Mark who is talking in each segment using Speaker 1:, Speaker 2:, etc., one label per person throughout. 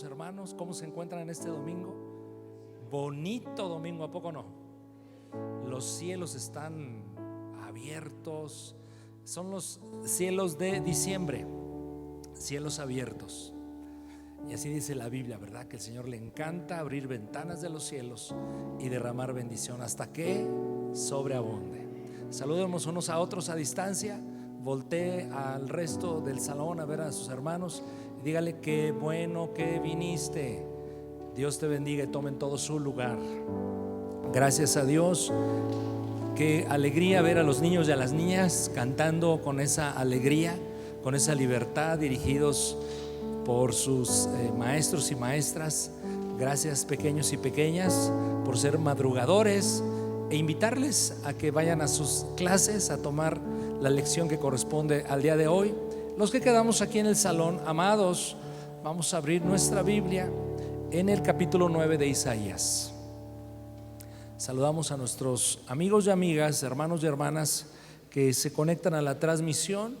Speaker 1: amados hermanos, ¿cómo se encuentran este domingo? Bonito domingo, ¿a poco no? Los cielos están abiertos, son los cielos de diciembre, cielos abiertos. Y así dice la Biblia, ¿verdad? Que el Señor le encanta abrir ventanas de los cielos y derramar bendición hasta que sobreabunde. Saludemos unos a otros a distancia. Voltee al resto del salón a ver a sus hermanos y dígale: qué bueno que viniste. Dios te bendiga y tomen todo su lugar. Gracias a Dios. Qué alegría ver a los niños y a las niñas cantando con esa alegría, con esa libertad, dirigidos por sus maestros y maestras. Gracias, pequeños y pequeñas, por ser madrugadores, e invitarles a que vayan a sus clases a tomar la lección que corresponde al día de hoy. Los que quedamos aquí en el salón, amados, vamos a abrir nuestra Biblia en el capítulo 9 de Isaías. Saludamos a nuestros amigos y amigas, hermanos y hermanas que se conectan a la transmisión,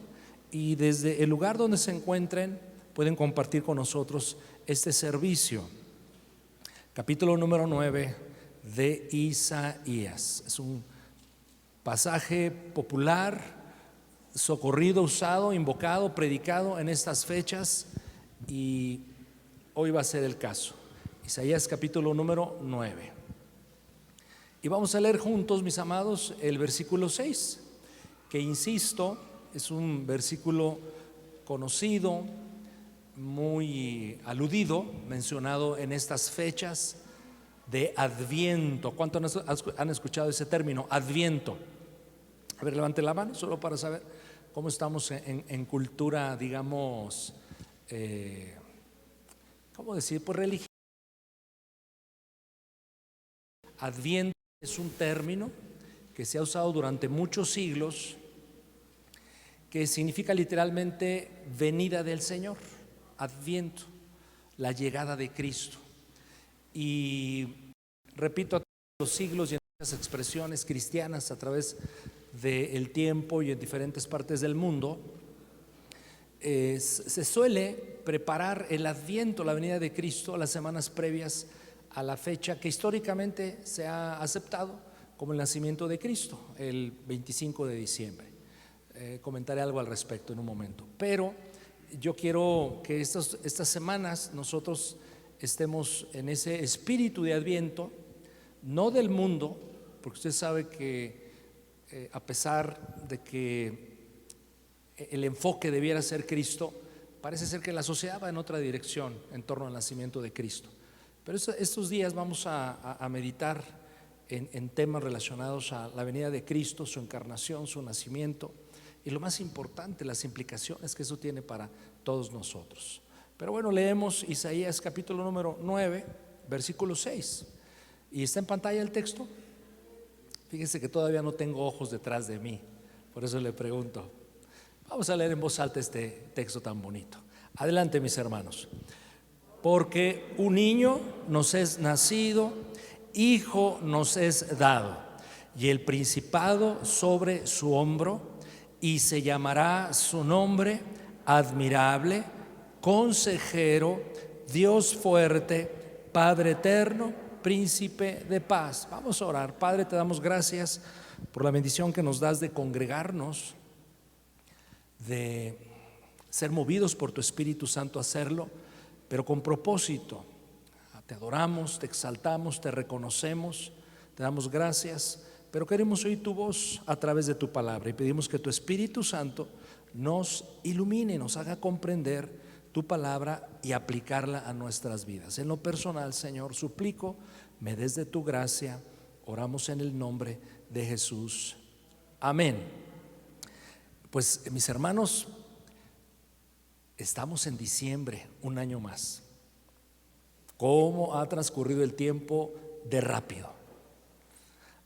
Speaker 1: y desde el lugar donde se encuentren pueden compartir con nosotros este servicio. Capítulo número 9 de Isaías. Es un pasaje popular, socorrido, usado, invocado, predicado en estas fechas, y hoy va a ser el caso. Isaías capítulo número 9. Y vamos a leer juntos, mis amados, el versículo 6, que, insisto, es un versículo conocido, muy aludido, mencionado en estas fechas de Adviento. ¿Cuántos han escuchado ese término, Adviento? A ver, levante la mano, solo para saber cómo estamos en cultura, digamos, ¿cómo decir? Pues religiosa. Adviento es un término que se ha usado durante muchos siglos, que significa literalmente venida del Señor. Adviento, la llegada de Cristo. Y repito, a través de los siglos y en muchas expresiones cristianas a través del tiempo y en diferentes partes del mundo, se suele preparar el Adviento, la venida de Cristo, las semanas previas a la fecha que históricamente se ha aceptado como el nacimiento de Cristo, el 25 de diciembre. Comentaré algo al respecto en un momento, pero yo quiero que estas semanas nosotros estemos en ese espíritu de Adviento, no del mundo, porque usted sabe que a pesar de que el enfoque debiera ser Cristo, parece ser que la sociedad va en otra dirección en torno al nacimiento de Cristo. Pero estos días vamos a meditar en temas relacionados a la venida de Cristo, su encarnación, su nacimiento, y lo más importante, las implicaciones que eso tiene para todos nosotros. Pero bueno, leemos Isaías capítulo número 9, versículo 6. ¿Y está en pantalla el texto? Fíjense que todavía no tengo ojos detrás de mí, por eso le pregunto. Vamos a leer en voz alta este texto tan bonito. Adelante, mis hermanos. Porque un niño nos es nacido, hijo nos es dado, y el principado sobre su hombro, y se llamará su nombre admirable, consejero, Dios fuerte, Padre eterno, príncipe de paz. Vamos a orar. Padre, te damos gracias por la bendición que nos das de congregarnos, de ser movidos por tu Espíritu Santo a hacerlo, pero con propósito. Te adoramos, te exaltamos, te reconocemos, te damos gracias, pero queremos oír tu voz a través de tu palabra, y pedimos que tu Espíritu Santo nos ilumine, nos haga comprender tu palabra y aplicarla a nuestras vidas. En lo personal, Señor, suplico me des de tu gracia. Oramos en el nombre de Jesús. Amén. Pues, mis hermanos, estamos en diciembre, un año más. ¿Cómo ha transcurrido el tiempo de rápido?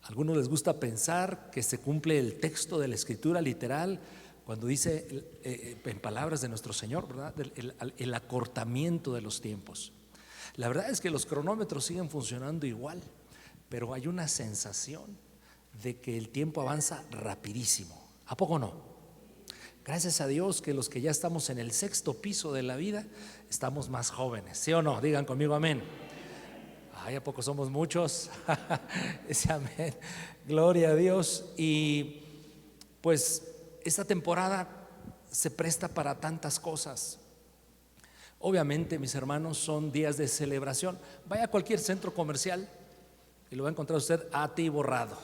Speaker 1: A algunos les gusta pensar que se cumple el texto de la Escritura literal cuando dice, en palabras de nuestro Señor, ¿verdad?, el acortamiento de los tiempos. La verdad es que los cronómetros siguen funcionando igual, pero hay una sensación de que el tiempo avanza rapidísimo. ¿A poco no? Gracias a Dios que los que ya estamos en el sexto piso de la vida estamos más jóvenes, ¿sí o no? Digan conmigo amén. Ay, ¿a poco somos muchos? Ese amén. Gloria a Dios. Y pues esta temporada se presta para tantas cosas. Obviamente, mis hermanos, son días de celebración. Vaya a cualquier centro comercial y lo va a encontrar usted atiborrado.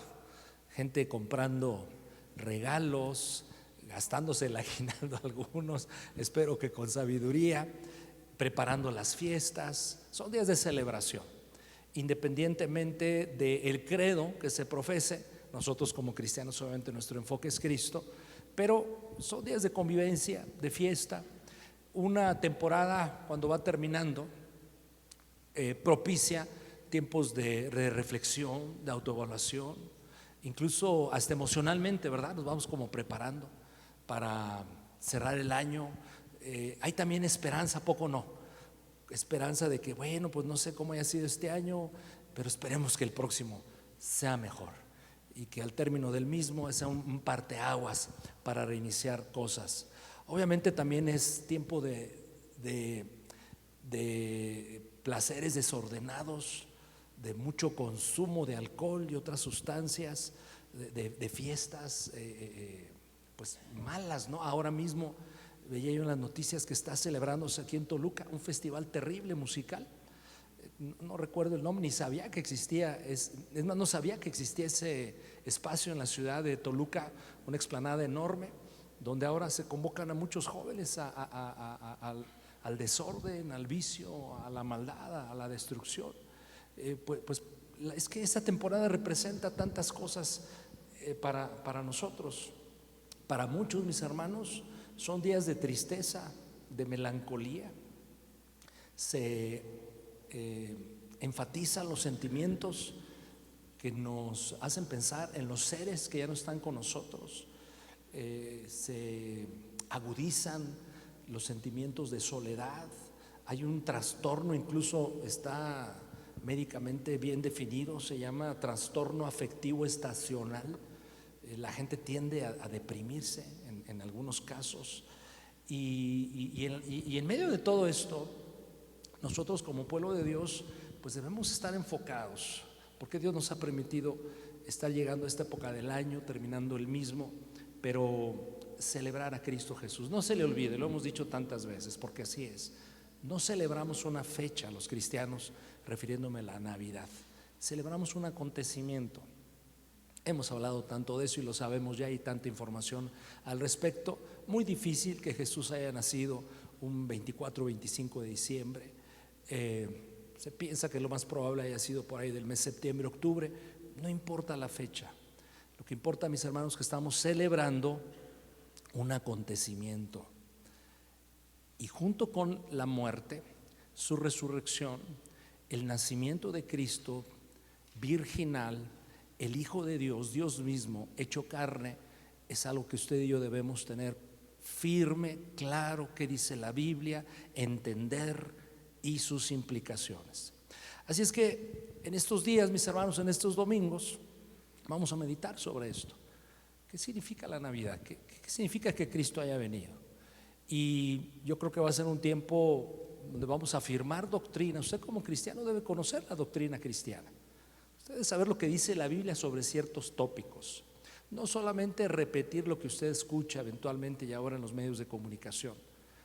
Speaker 1: Gente comprando regalos, gastándose el aguinaldo algunos, espero que con sabiduría, preparando las fiestas. Son días de celebración. Independientemente del credo que se profese, nosotros como cristianos obviamente nuestro enfoque es Cristo, pero son días de convivencia, de fiesta. Una temporada cuando va terminando propicia tiempos de reflexión, de autoevaluación, incluso hasta emocionalmente, ¿verdad? Nos vamos como preparando para cerrar el año. Hay también esperanza, poco no, esperanza de que bueno, pues no sé cómo haya sido este año, pero esperemos que el próximo sea mejor y que al término del mismo sea un parteaguas para reiniciar cosas. Obviamente también es tiempo de placeres desordenados, de mucho consumo de alcohol y otras sustancias, de fiestas pues malas, ¿no? Ahora mismo veía yo en las noticias que está celebrándose aquí en Toluca un festival terrible musical. No recuerdo el nombre, ni sabía que existía, es más, no sabía que existía ese espacio en la ciudad de Toluca, una explanada enorme, donde ahora se convocan a muchos jóvenes al desorden, al vicio, a la maldad, a la destrucción. Pues es que esta temporada representa tantas cosas para nosotros. Para muchos, mis hermanos, son días de tristeza, de melancolía. Se enfatizan los sentimientos que nos hacen pensar en los seres que ya no están con nosotros. Se agudizan los sentimientos de soledad. Hay un trastorno, incluso está médicamente bien definido, se llama trastorno afectivo estacional. La gente tiende a deprimirse en algunos casos y en medio de todo esto nosotros como pueblo de Dios pues debemos estar enfocados, porque Dios nos ha permitido estar llegando a esta época del año, terminando el mismo, pero celebrar a Cristo Jesús. No se le olvide, lo hemos dicho tantas veces, porque así es. No celebramos una fecha los cristianos, refiriéndome a la Navidad. Celebramos un acontecimiento. Hemos hablado tanto de eso y lo sabemos ya, hay tanta información al respecto. Muy difícil que Jesús haya nacido un 24 o 25 de diciembre. Se piensa que lo más probable haya sido por ahí del mes septiembre, octubre. No importa la fecha. Lo que importa, mis hermanos, es que estamos celebrando un acontecimiento. Y junto con la muerte, su resurrección, el nacimiento de Cristo virginal, el Hijo de Dios, Dios mismo, hecho carne, es algo que usted y yo debemos tener firme, claro, qué dice la Biblia, entender y sus implicaciones. Así es que en estos días, mis hermanos, en estos domingos, vamos a meditar sobre esto. ¿Qué significa la Navidad? ¿Qué significa que Cristo haya venido? Y yo creo que va a ser un tiempo donde vamos a afirmar doctrina. Usted como cristiano debe conocer la doctrina cristiana. Usted debe saber lo que dice la Biblia sobre ciertos tópicos. No solamente repetir lo que usted escucha eventualmente y ahora en los medios de comunicación.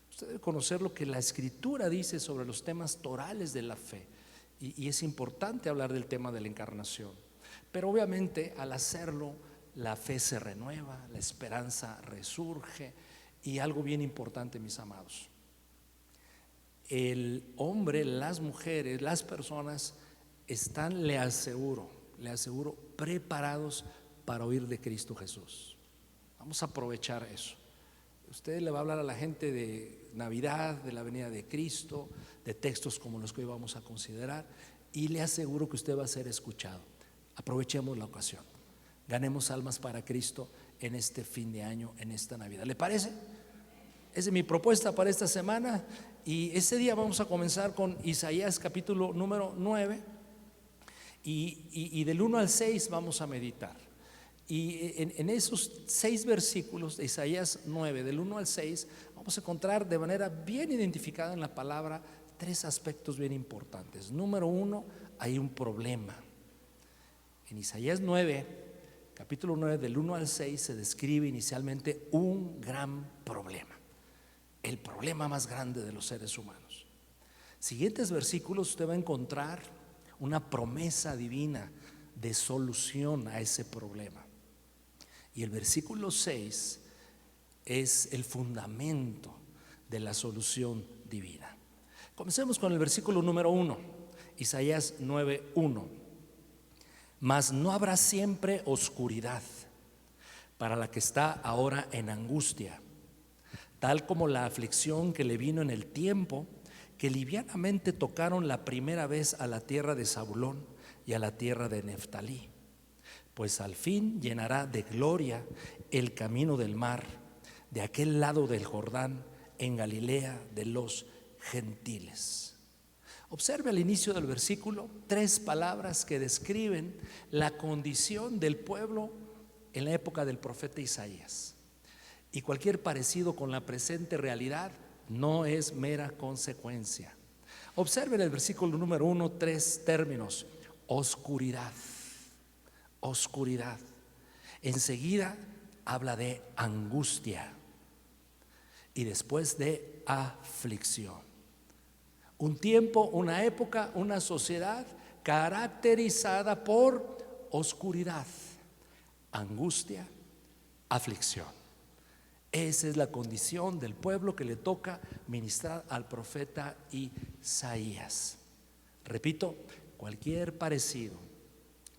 Speaker 1: Usted debe conocer lo que la Escritura dice sobre los temas torales de la fe. Y es importante hablar del tema de la encarnación. Pero obviamente al hacerlo, la fe se renueva, la esperanza resurge. Y algo bien importante, mis amados, el hombre, las mujeres, las personas están, le aseguro, preparados para oír de Cristo Jesús. Vamos a aprovechar eso. Usted le va a hablar a la gente de Navidad, de la venida de Cristo, de textos como los que hoy vamos a considerar, y le aseguro que usted va a ser escuchado. Aprovechemos la ocasión. Ganemos almas para Cristo en este fin de año, en esta Navidad. ¿Le parece? Esa es mi propuesta para esta semana. Y este día vamos a comenzar con Isaías capítulo número 9 y del 1 al 6 vamos a meditar. Y en esos 6 versículos de Isaías 9, del 1 al 6, vamos a encontrar de manera bien identificada en la palabra 3 aspectos bien importantes. Número 1, hay un problema. En Isaías 9, capítulo 9, del 1 al 6, se describe inicialmente un gran problema, el problema más grande de los seres humanos. Siguientes versículos usted va a encontrar una promesa divina de solución a ese problema. Y el versículo 6 es el fundamento de la solución divina. Comencemos con el versículo número 1, Isaías 9:1. Mas no habrá siempre oscuridad para la que está ahora en angustia, tal como la aflicción que le vino en el tiempo que livianamente tocaron la primera vez a la tierra de Zabulón y a la tierra de Neftalí. Pues al fin llenará de gloria el camino del mar, de aquel lado del Jordán, en Galilea de los gentiles. Observe al inicio del versículo 3 palabras que describen la condición del pueblo en la época del profeta Isaías. Y cualquier parecido con la presente realidad no es mera consecuencia. Observe en el versículo número 1 3 términos: oscuridad, oscuridad. Enseguida habla de angustia y después de aflicción. Un tiempo, una época, una sociedad caracterizada por oscuridad, angustia, aflicción. Esa es la condición del pueblo que le toca ministrar al profeta Isaías. Repito, cualquier parecido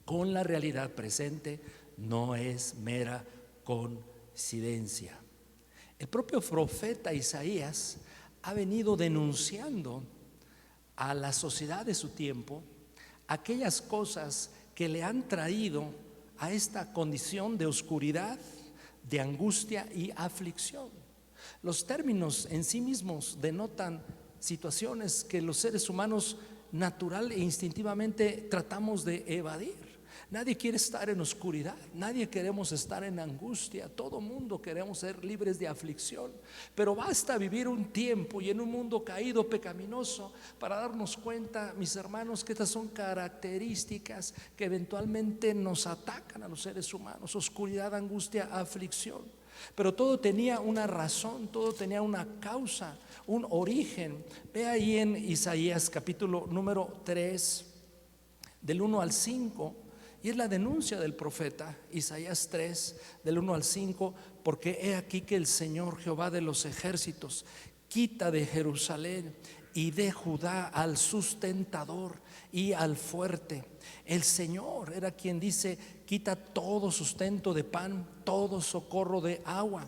Speaker 1: con la realidad presente no es mera coincidencia. El propio profeta Isaías ha venido denunciando a la sociedad de su tiempo aquellas cosas que le han traído a esta condición de oscuridad, de angustia y aflicción. Los términos en sí mismos denotan situaciones que los seres humanos natural e instintivamente tratamos de evadir. Nadie quiere estar en oscuridad, nadie queremos estar en angustia, todo mundo queremos ser libres de aflicción. Pero basta vivir un tiempo y en un mundo caído, pecaminoso, para darnos cuenta, mis hermanos, que estas son características que eventualmente nos atacan a los seres humanos: oscuridad, angustia, aflicción. Pero todo tenía una razón, todo tenía una causa, un origen. Ve ahí en Isaías capítulo número 3, del 1 al 5. Y es la denuncia del profeta, Isaías 3, del 1 al 5, porque he aquí que el Señor Jehová de los ejércitos quita de Jerusalén y de Judá al sustentador y al fuerte. El Señor era quien dice: quita todo sustento de pan, todo socorro de agua.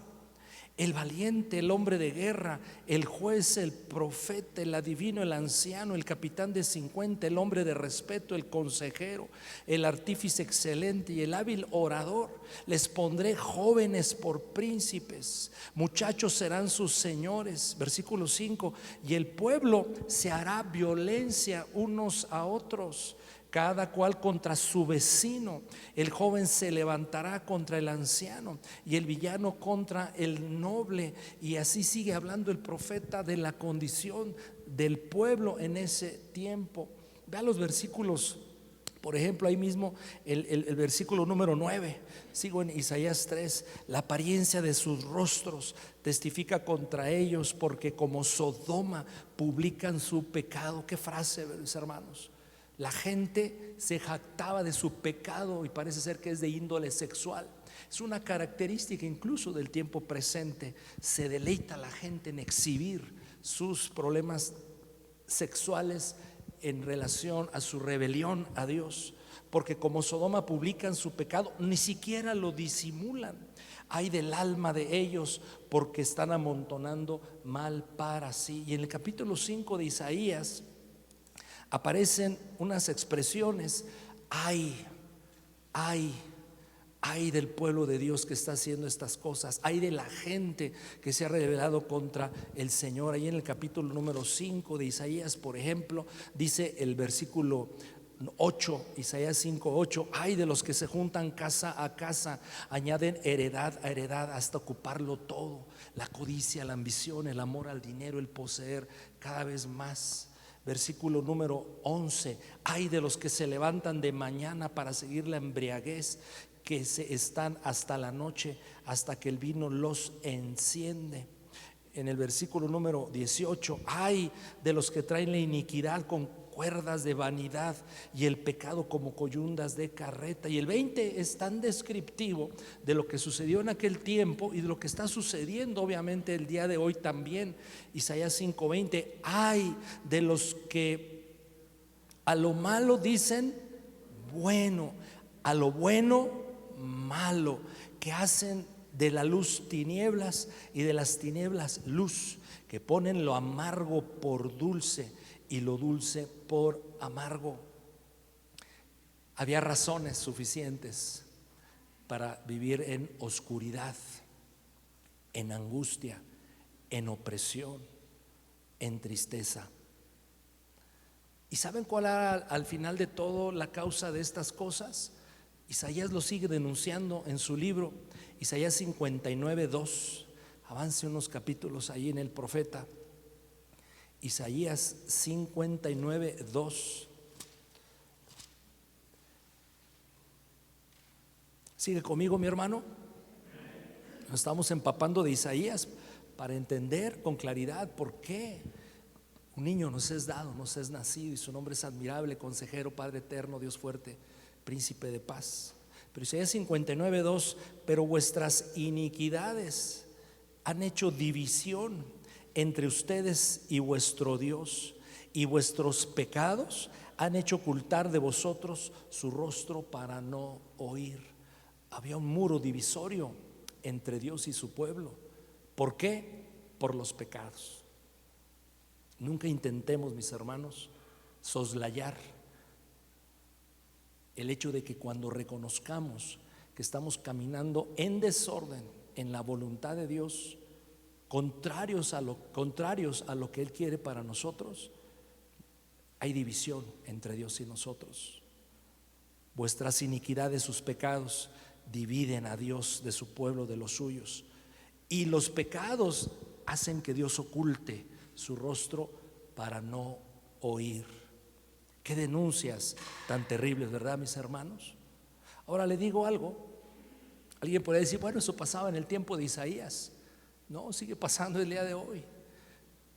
Speaker 1: El valiente, el hombre de guerra, el juez, el profeta, el adivino, el anciano, el capitán de 50, el hombre de respeto, el consejero, el artífice excelente y el hábil orador. Les pondré jóvenes por príncipes, muchachos serán sus señores. Versículo 5: y el pueblo se hará violencia unos a otros, cada cual contra su vecino. El joven se levantará contra el anciano y el villano contra el noble. Y así sigue hablando el profeta de la condición del pueblo en ese tiempo. Vea los versículos, por ejemplo, ahí mismo el versículo número 9. Sigo en Isaías 3. La apariencia de sus rostros testifica contra ellos, porque como Sodoma publican su pecado. Qué frase, mis hermanos. La gente se jactaba de su pecado y parece ser que es de índole sexual. Es una característica incluso del tiempo presente. Se deleita la gente en exhibir sus problemas sexuales en relación a su rebelión a Dios, porque como Sodoma publican su pecado, ni siquiera lo disimulan. Ay del alma de ellos, porque están amontonando mal para sí. Y en el capítulo 5 de Isaías aparecen unas expresiones: ay del pueblo de Dios que está haciendo estas cosas, ay de la gente que se ha rebelado contra el Señor. Ahí en el capítulo número 5 de Isaías, por ejemplo, dice el versículo 8, Isaías 5:8, ay de los que se juntan casa a casa, añaden heredad a heredad hasta ocuparlo todo, la codicia, la ambición, el amor al dinero, el poseer cada vez más. Versículo número 11, ay de los que se levantan de mañana para seguir la embriaguez, que se están hasta la noche, hasta que el vino los enciende. En el versículo número 18, ay de los que traen la iniquidad con cuerdas de vanidad y el pecado como coyundas de carreta. Y el 20 es tan descriptivo de lo que sucedió en aquel tiempo y de lo que está sucediendo obviamente el día de hoy también. Isaías 5:20, ay de los que a lo malo dicen bueno, a lo bueno malo, que hacen de la luz tinieblas y de las tinieblas luz, que ponen lo amargo por dulce y lo dulce por amargo. Había razones suficientes para vivir en oscuridad, en angustia, en opresión, en tristeza. ¿Y saben cuál era al final de todo la causa de estas cosas? Isaías lo sigue denunciando en su libro, Isaías 59:2. Avance unos capítulos ahí en el profeta. Isaías 59:2. ¿Sigue conmigo, mi hermano? Nos estamos empapando de Isaías para entender con claridad por qué un niño nos es dado, nos es nacido, y su nombre es admirable, consejero, Padre eterno, Dios fuerte, príncipe de paz. Pero Isaías 59:2, pero vuestras iniquidades han hecho división entre ustedes y vuestro Dios, y vuestros pecados han hecho ocultar de vosotros su rostro para no oír. Había un muro divisorio entre Dios y su pueblo. ¿Por qué? Por los pecados. Nunca intentemos, mis hermanos, soslayar el hecho de que cuando reconozcamos que estamos caminando en desorden en la voluntad de Dios, contrarios a lo que Él quiere para nosotros, hay división entre Dios y nosotros. Vuestras iniquidades, sus pecados dividen a Dios de su pueblo, de los suyos, y los pecados hacen que Dios oculte su rostro para no oír. Qué denuncias tan terribles, ¿verdad, mis hermanos? Ahora le digo algo. Alguien puede decir, bueno, eso pasaba en el tiempo de Isaías. No, sigue pasando el día de hoy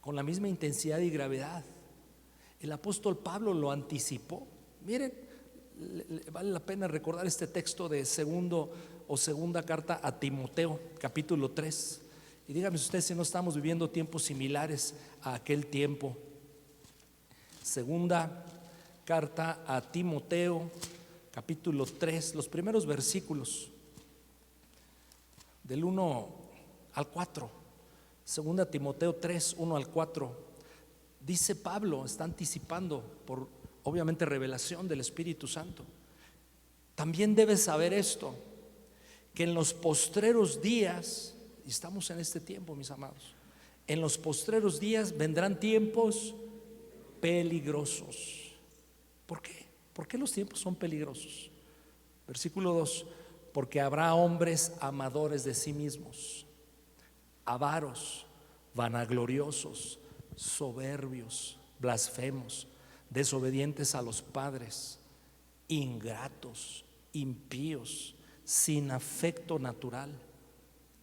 Speaker 1: con la misma intensidad y gravedad. El apóstol Pablo lo anticipó. Miren, vale la pena recordar este texto de segunda carta a Timoteo, capítulo 3. Y dígame usted si no estamos viviendo tiempos similares a aquel tiempo. Segunda carta a Timoteo, capítulo 3, los primeros versículos del 1 al 4. Segunda Timoteo 3, 1 al 4. Dice Pablo, está anticipando por obviamente revelación del Espíritu Santo. También debes saber esto, que en los postreros días, y estamos en este tiempo, mis amados, en los postreros días vendrán tiempos peligrosos. ¿Por qué? ¿Por qué los tiempos son peligrosos? Versículo 2, porque habrá hombres amadores de sí mismos, avaros, vanagloriosos, soberbios, blasfemos, desobedientes a los padres, ingratos, impíos, sin afecto natural,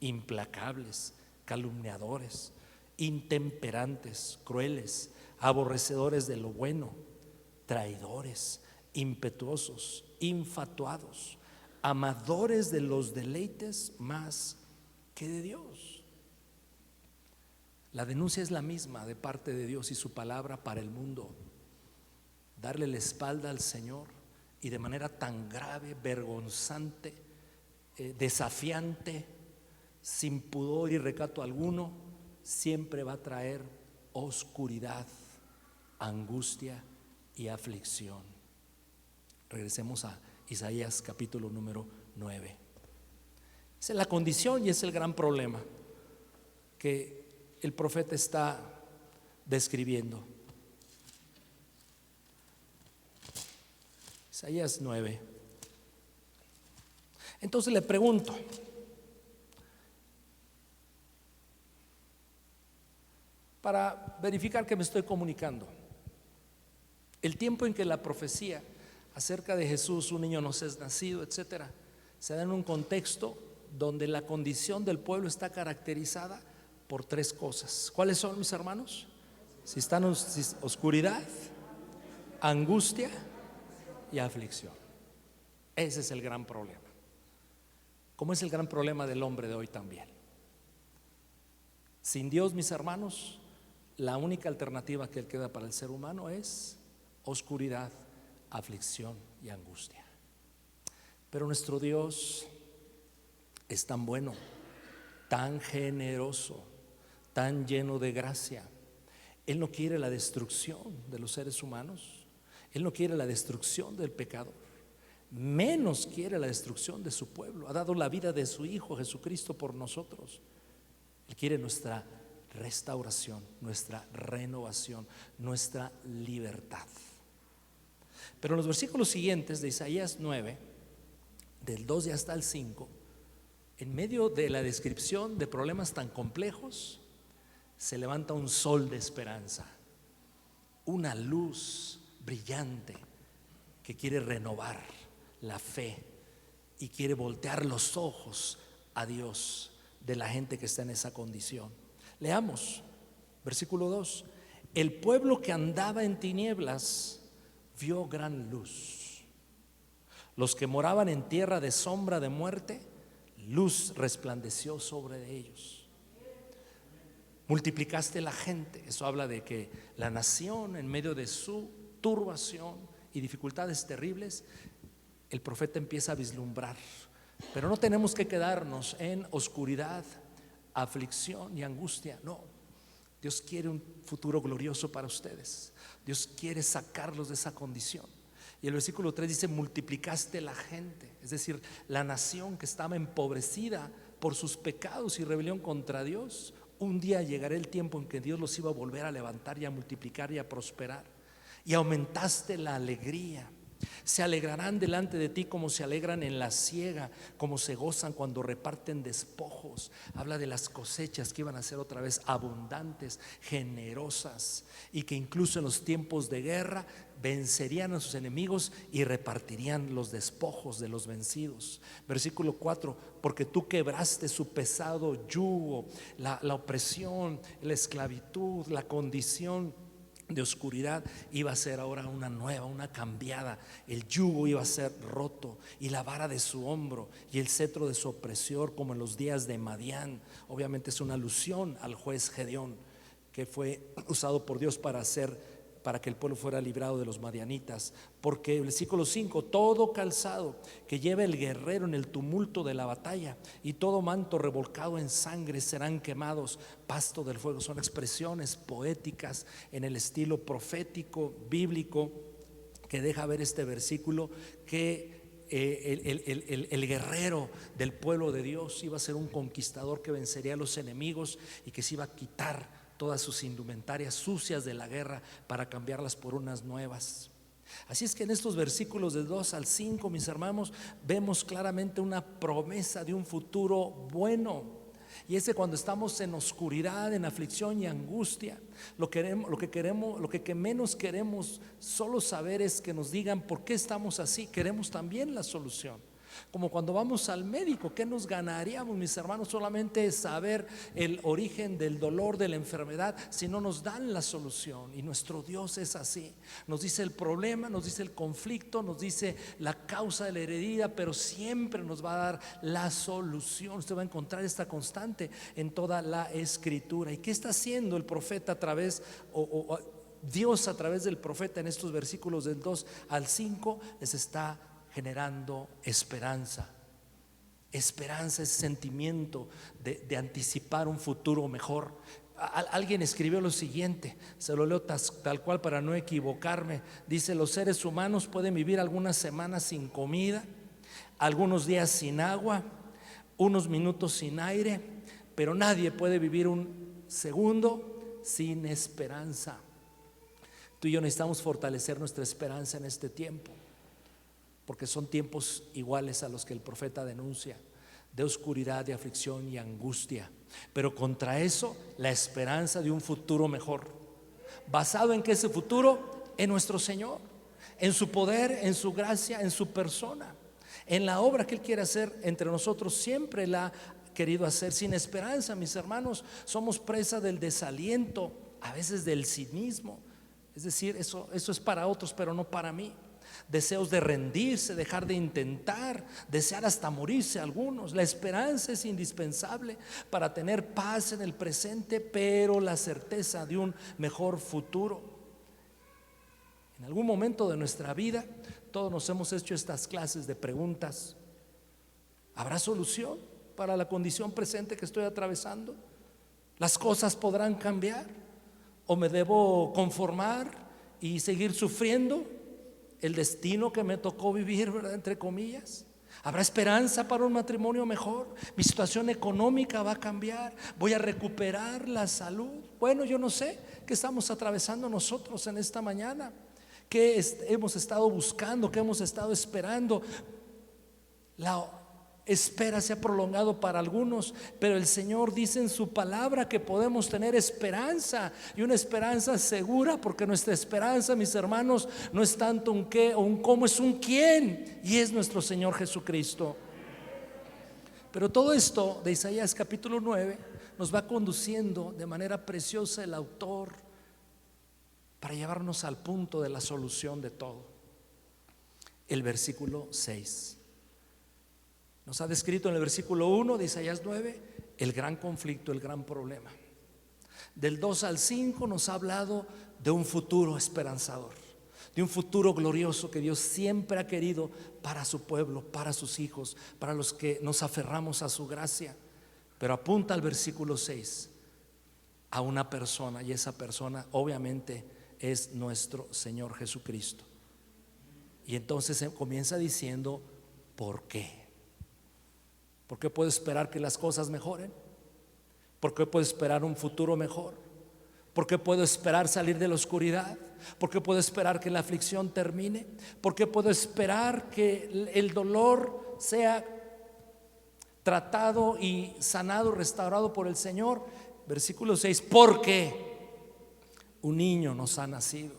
Speaker 1: implacables, calumniadores, intemperantes, crueles, aborrecedores de lo bueno, traidores, impetuosos, infatuados, amadores de los deleites más que de Dios. La denuncia es la misma de parte de Dios y su palabra para el mundo. Darle la espalda al Señor y de manera tan grave, vergonzante, desafiante, sin pudor y recato alguno, siempre va a traer oscuridad, angustia y aflicción. Regresemos a Isaías capítulo número 9. Esa es la condición y es el gran problema que el profeta está describiendo. Isaías 9. Entonces le pregunto, para verificar que me estoy comunicando, el tiempo en que la profecía acerca de Jesús, un niño nos es nacido, etcétera, se da en un contexto donde la condición del pueblo está caracterizada por tres cosas. ¿Cuáles son, mis hermanos? Si están oscuridad, angustia y aflicción. Ese es el gran problema. Como es el gran problema del hombre de hoy también. Sin Dios, mis hermanos, la única alternativa que queda para el ser humano es oscuridad, aflicción y angustia. Pero nuestro Dios es tan bueno, tan generoso, tan lleno de gracia. Él no quiere la destrucción de los seres humanos. Él no quiere la destrucción del pecador, menos quiere la destrucción de su pueblo. Ha dado la vida de su Hijo Jesucristo por nosotros. Él quiere nuestra restauración, nuestra renovación, nuestra libertad. Pero en los versículos siguientes de Isaías 9, del 2 y hasta el 5, en medio de la descripción de problemas tan complejos, se levanta un sol de esperanza, una luz brillante que quiere renovar la fe y quiere voltear los ojos a Dios de la gente que está en esa condición. Leamos, versículo 2. El pueblo que andaba en tinieblas vio gran luz. Los que moraban en tierra de sombra de muerte, luz resplandeció sobre ellos. Multiplicaste la gente. Eso habla de que la nación, en medio de su turbación y dificultades terribles, el profeta empieza a vislumbrar. Pero no tenemos que quedarnos en oscuridad, aflicción y angustia. No, Dios quiere un futuro glorioso para ustedes. Dios quiere sacarlos de esa condición. Y el versículo 3 dice: multiplicaste la gente, es decir, la nación que estaba empobrecida por sus pecados y rebelión contra Dios. Un día llegará el tiempo en que Dios los iba a volver a levantar y a multiplicar y a prosperar. Y aumentaste la alegría. Se alegrarán delante de ti como se alegran en la siega, como se gozan cuando reparten despojos. Habla de las cosechas que iban a ser otra vez abundantes, generosas, y que incluso en los tiempos de guerra vencerían a sus enemigos y repartirían los despojos de los vencidos. Versículo 4: porque tú quebraste su pesado yugo, la opresión, la esclavitud, la condición de oscuridad iba a ser ahora una nueva, una cambiada. El yugo iba a ser roto y la vara de su hombro y el cetro de su opresor, como en los días de Madián. Obviamente es una alusión al juez Gedeón, que fue usado por Dios para que el pueblo fuera librado de los madianitas. Porque el versículo 5: todo calzado que lleva el guerrero en el tumulto de la batalla y todo manto revolcado en sangre serán quemados, pasto del fuego. Son expresiones poéticas en el estilo profético bíblico que deja ver este versículo que el guerrero del pueblo de Dios iba a ser un conquistador que vencería a los enemigos y que se iba a quitar todas sus indumentarias sucias de la guerra para cambiarlas por unas nuevas. Así es que en estos versículos del 2 al 5, mis hermanos, vemos claramente una promesa de un futuro bueno. Y es que cuando estamos en oscuridad, en aflicción y angustia, lo que menos queremos solo saber es que nos digan por qué estamos así. Queremos también la solución. Como cuando vamos al médico, ¿qué nos ganaríamos, mis hermanos? Solamente saber el origen del dolor, de la enfermedad, si no nos dan la solución. Y nuestro Dios es así. Nos dice el problema, nos dice el conflicto, nos dice la causa de la herida, pero siempre nos va a dar la solución. Usted va a encontrar esta constante en toda la Escritura. ¿Y qué está haciendo el profeta a través, Dios a través del profeta en estos versículos del 2 al 5? Les está generando esperanza. Esperanza es sentimiento de anticipar un futuro mejor. Alguien escribió lo siguiente, se lo leo tal cual para no equivocarme. Dice: los seres humanos pueden vivir algunas semanas sin comida, algunos días sin agua, unos minutos sin aire, pero nadie puede vivir un segundo sin esperanza. Tú y yo necesitamos fortalecer nuestra esperanza en este tiempo. porque son tiempos iguales a los que el profeta denuncia, de oscuridad, de aflicción y angustia. Pero contra eso, la esperanza de un futuro mejor. ¿Basado en qué ese futuro? En nuestro Señor, en su poder, en su gracia, en su persona, en la obra que Él quiere hacer entre nosotros. Siempre la ha querido hacer. Sin esperanza, mis hermanos, somos presa del desaliento, a veces del cinismo. Es decir, eso es para otros, pero no para mí. Deseos de rendirse, dejar de intentar, desear hasta morirse algunos. La esperanza es indispensable para tener paz en el presente, pero la certeza de un mejor futuro. En algún momento de nuestra vida, todos nos hemos hecho estas clases de preguntas. ¿Habrá solución para la condición presente que estoy atravesando? ¿Las cosas podrán cambiar? ¿O me debo conformar y seguir sufriendo el destino que me tocó vivir, ¿verdad?, entre comillas? ¿Habrá esperanza para un matrimonio mejor? ¿Mi situación económica va a cambiar? ¿Voy a recuperar la salud? Bueno, yo no sé qué estamos atravesando nosotros en esta mañana. ¿Qué hemos estado buscando? ¿Qué hemos estado esperando? La espera se ha prolongado para algunos, pero el Señor dice en su palabra que podemos tener esperanza, y una esperanza segura, porque nuestra esperanza, mis hermanos, no es tanto un qué o un cómo, es un quién, y es nuestro Señor Jesucristo. Pero todo esto de Isaías capítulo 9 nos va conduciendo de manera preciosa el autor para llevarnos al punto de la solución de todo. El versículo 6 nos ha descrito en el versículo 1 de Isaías 9 el gran conflicto, el gran problema. Del 2 al 5 nos ha hablado de un futuro esperanzador, de un futuro glorioso que Dios siempre ha querido para su pueblo, para sus hijos, para los que nos aferramos a su gracia. Pero apunta al versículo 6 a una persona, y esa persona obviamente es nuestro Señor Jesucristo. Y entonces comienza diciendo: ¿por qué? ¿Por qué puedo esperar que las cosas mejoren? ¿Por qué puedo esperar un futuro mejor? ¿Por qué puedo esperar salir de la oscuridad? ¿Por qué puedo esperar que la aflicción termine? ¿Por qué puedo esperar que el dolor sea tratado y sanado, restaurado por el Señor? Versículo 6: porque un niño nos ha nacido,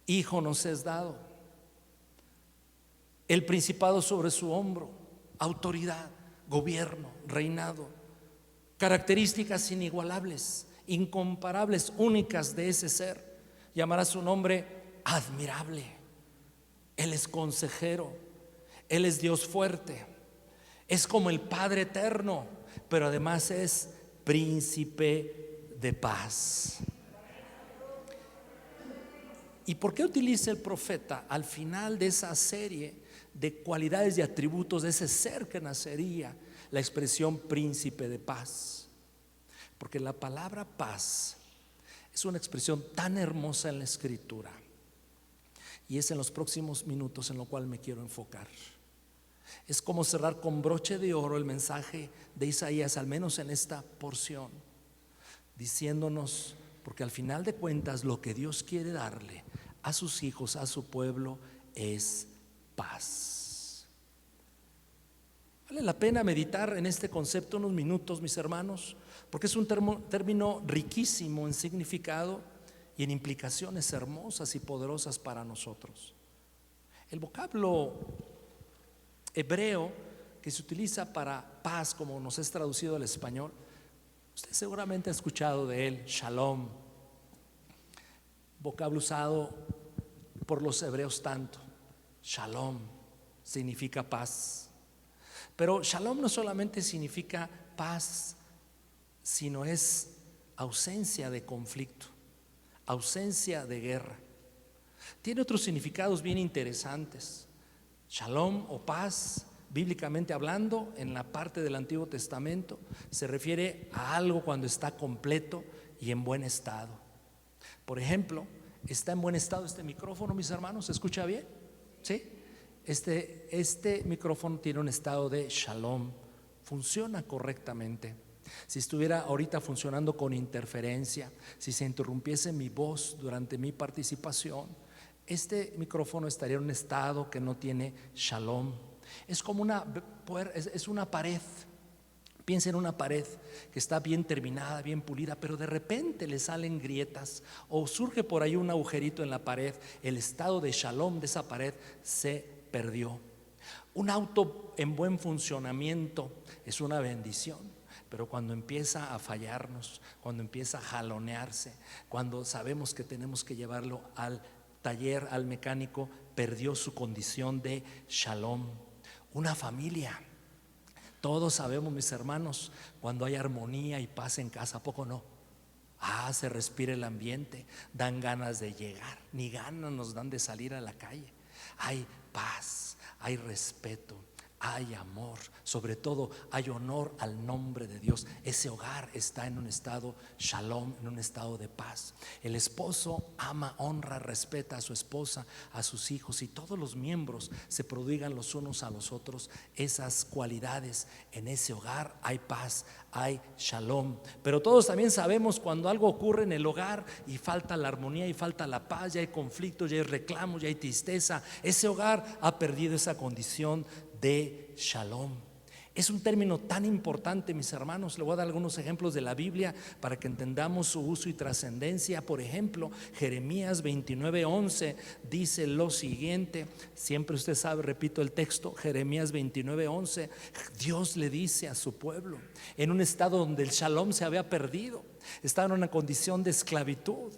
Speaker 1: hijo nos es dado, el principado sobre su hombro, autoridad, gobierno, reinado, características inigualables, incomparables, únicas de ese ser. Llamará su nombre admirable. Él es consejero, Él es Dios fuerte, es como el Padre eterno, pero además es príncipe de paz. ¿Y por qué utiliza el profeta al final de esa serie de cualidades y atributos de ese ser que nacería la expresión príncipe de paz? Porque la palabra paz es una expresión tan hermosa en la Escritura, y es en los próximos minutos en lo cual me quiero enfocar. Es como cerrar con broche de oro el mensaje de Isaías, al menos en esta porción, diciéndonos, porque al final de cuentas lo que Dios quiere darle a sus hijos, a su pueblo, es paz. Vale la pena meditar en este concepto unos minutos, mis hermanos, porque es un término riquísimo en significado y en implicaciones hermosas y poderosas para nosotros. El vocablo hebreo que se utiliza para paz, como nos es traducido al español, usted seguramente ha escuchado de él: shalom, vocablo usado por los hebreos tanto. Shalom significa paz, pero shalom no solamente significa paz, sino es ausencia de conflicto, ausencia de guerra. Tiene otros significados bien interesantes. Shalom o paz, bíblicamente hablando, en la parte del Antiguo Testamento, se refiere a algo cuando está completo y en buen estado. Por ejemplo, ¿está en buen estado este micrófono, mis hermanos? ¿Se escucha bien? ¿Sí? Este micrófono tiene un estado de shalom, funciona correctamente. Si estuviera ahorita funcionando con interferencia, si se interrumpiese mi voz durante mi participación, este micrófono estaría en un estado que no tiene shalom. Es como es una pared. Piensa en una pared que está bien terminada, bien pulida, pero de repente le salen grietas o surge por ahí un agujerito en la pared. El estado de shalom de esa pared se perdió. Un auto en buen funcionamiento es una bendición, pero cuando empieza a fallarnos, cuando empieza a jalonearse, cuando sabemos que tenemos que llevarlo al taller, al mecánico, perdió su condición de shalom. Una familia, todos sabemos, mis hermanos, cuando hay armonía y paz en casa, ¿a poco no? Se respira el ambiente, dan ganas de llegar, ni ganas nos dan de salir a la calle. Hay paz, hay respeto, hay amor, sobre todo hay honor al nombre de Dios. Ese hogar está en un estado shalom, en un estado de paz. El esposo ama, honra, respeta a su esposa, a sus hijos, y todos los miembros se prodigan los unos a los otros esas cualidades. En ese hogar hay paz, hay shalom. Pero todos también sabemos cuando algo ocurre en el hogar y falta la armonía y falta la paz, ya hay conflictos, ya hay reclamos, ya hay tristeza. Ese hogar ha perdido esa condición de shalom. Es un término tan importante, mis hermanos. Le voy a dar algunos ejemplos de la Biblia para que entendamos su uso y trascendencia. Por ejemplo, Jeremías 29:11 dice lo siguiente. Siempre usted sabe, repito el texto, Jeremías 29:11. Dios le dice a su pueblo en un estado donde el shalom se había perdido, estaba en una condición de esclavitud.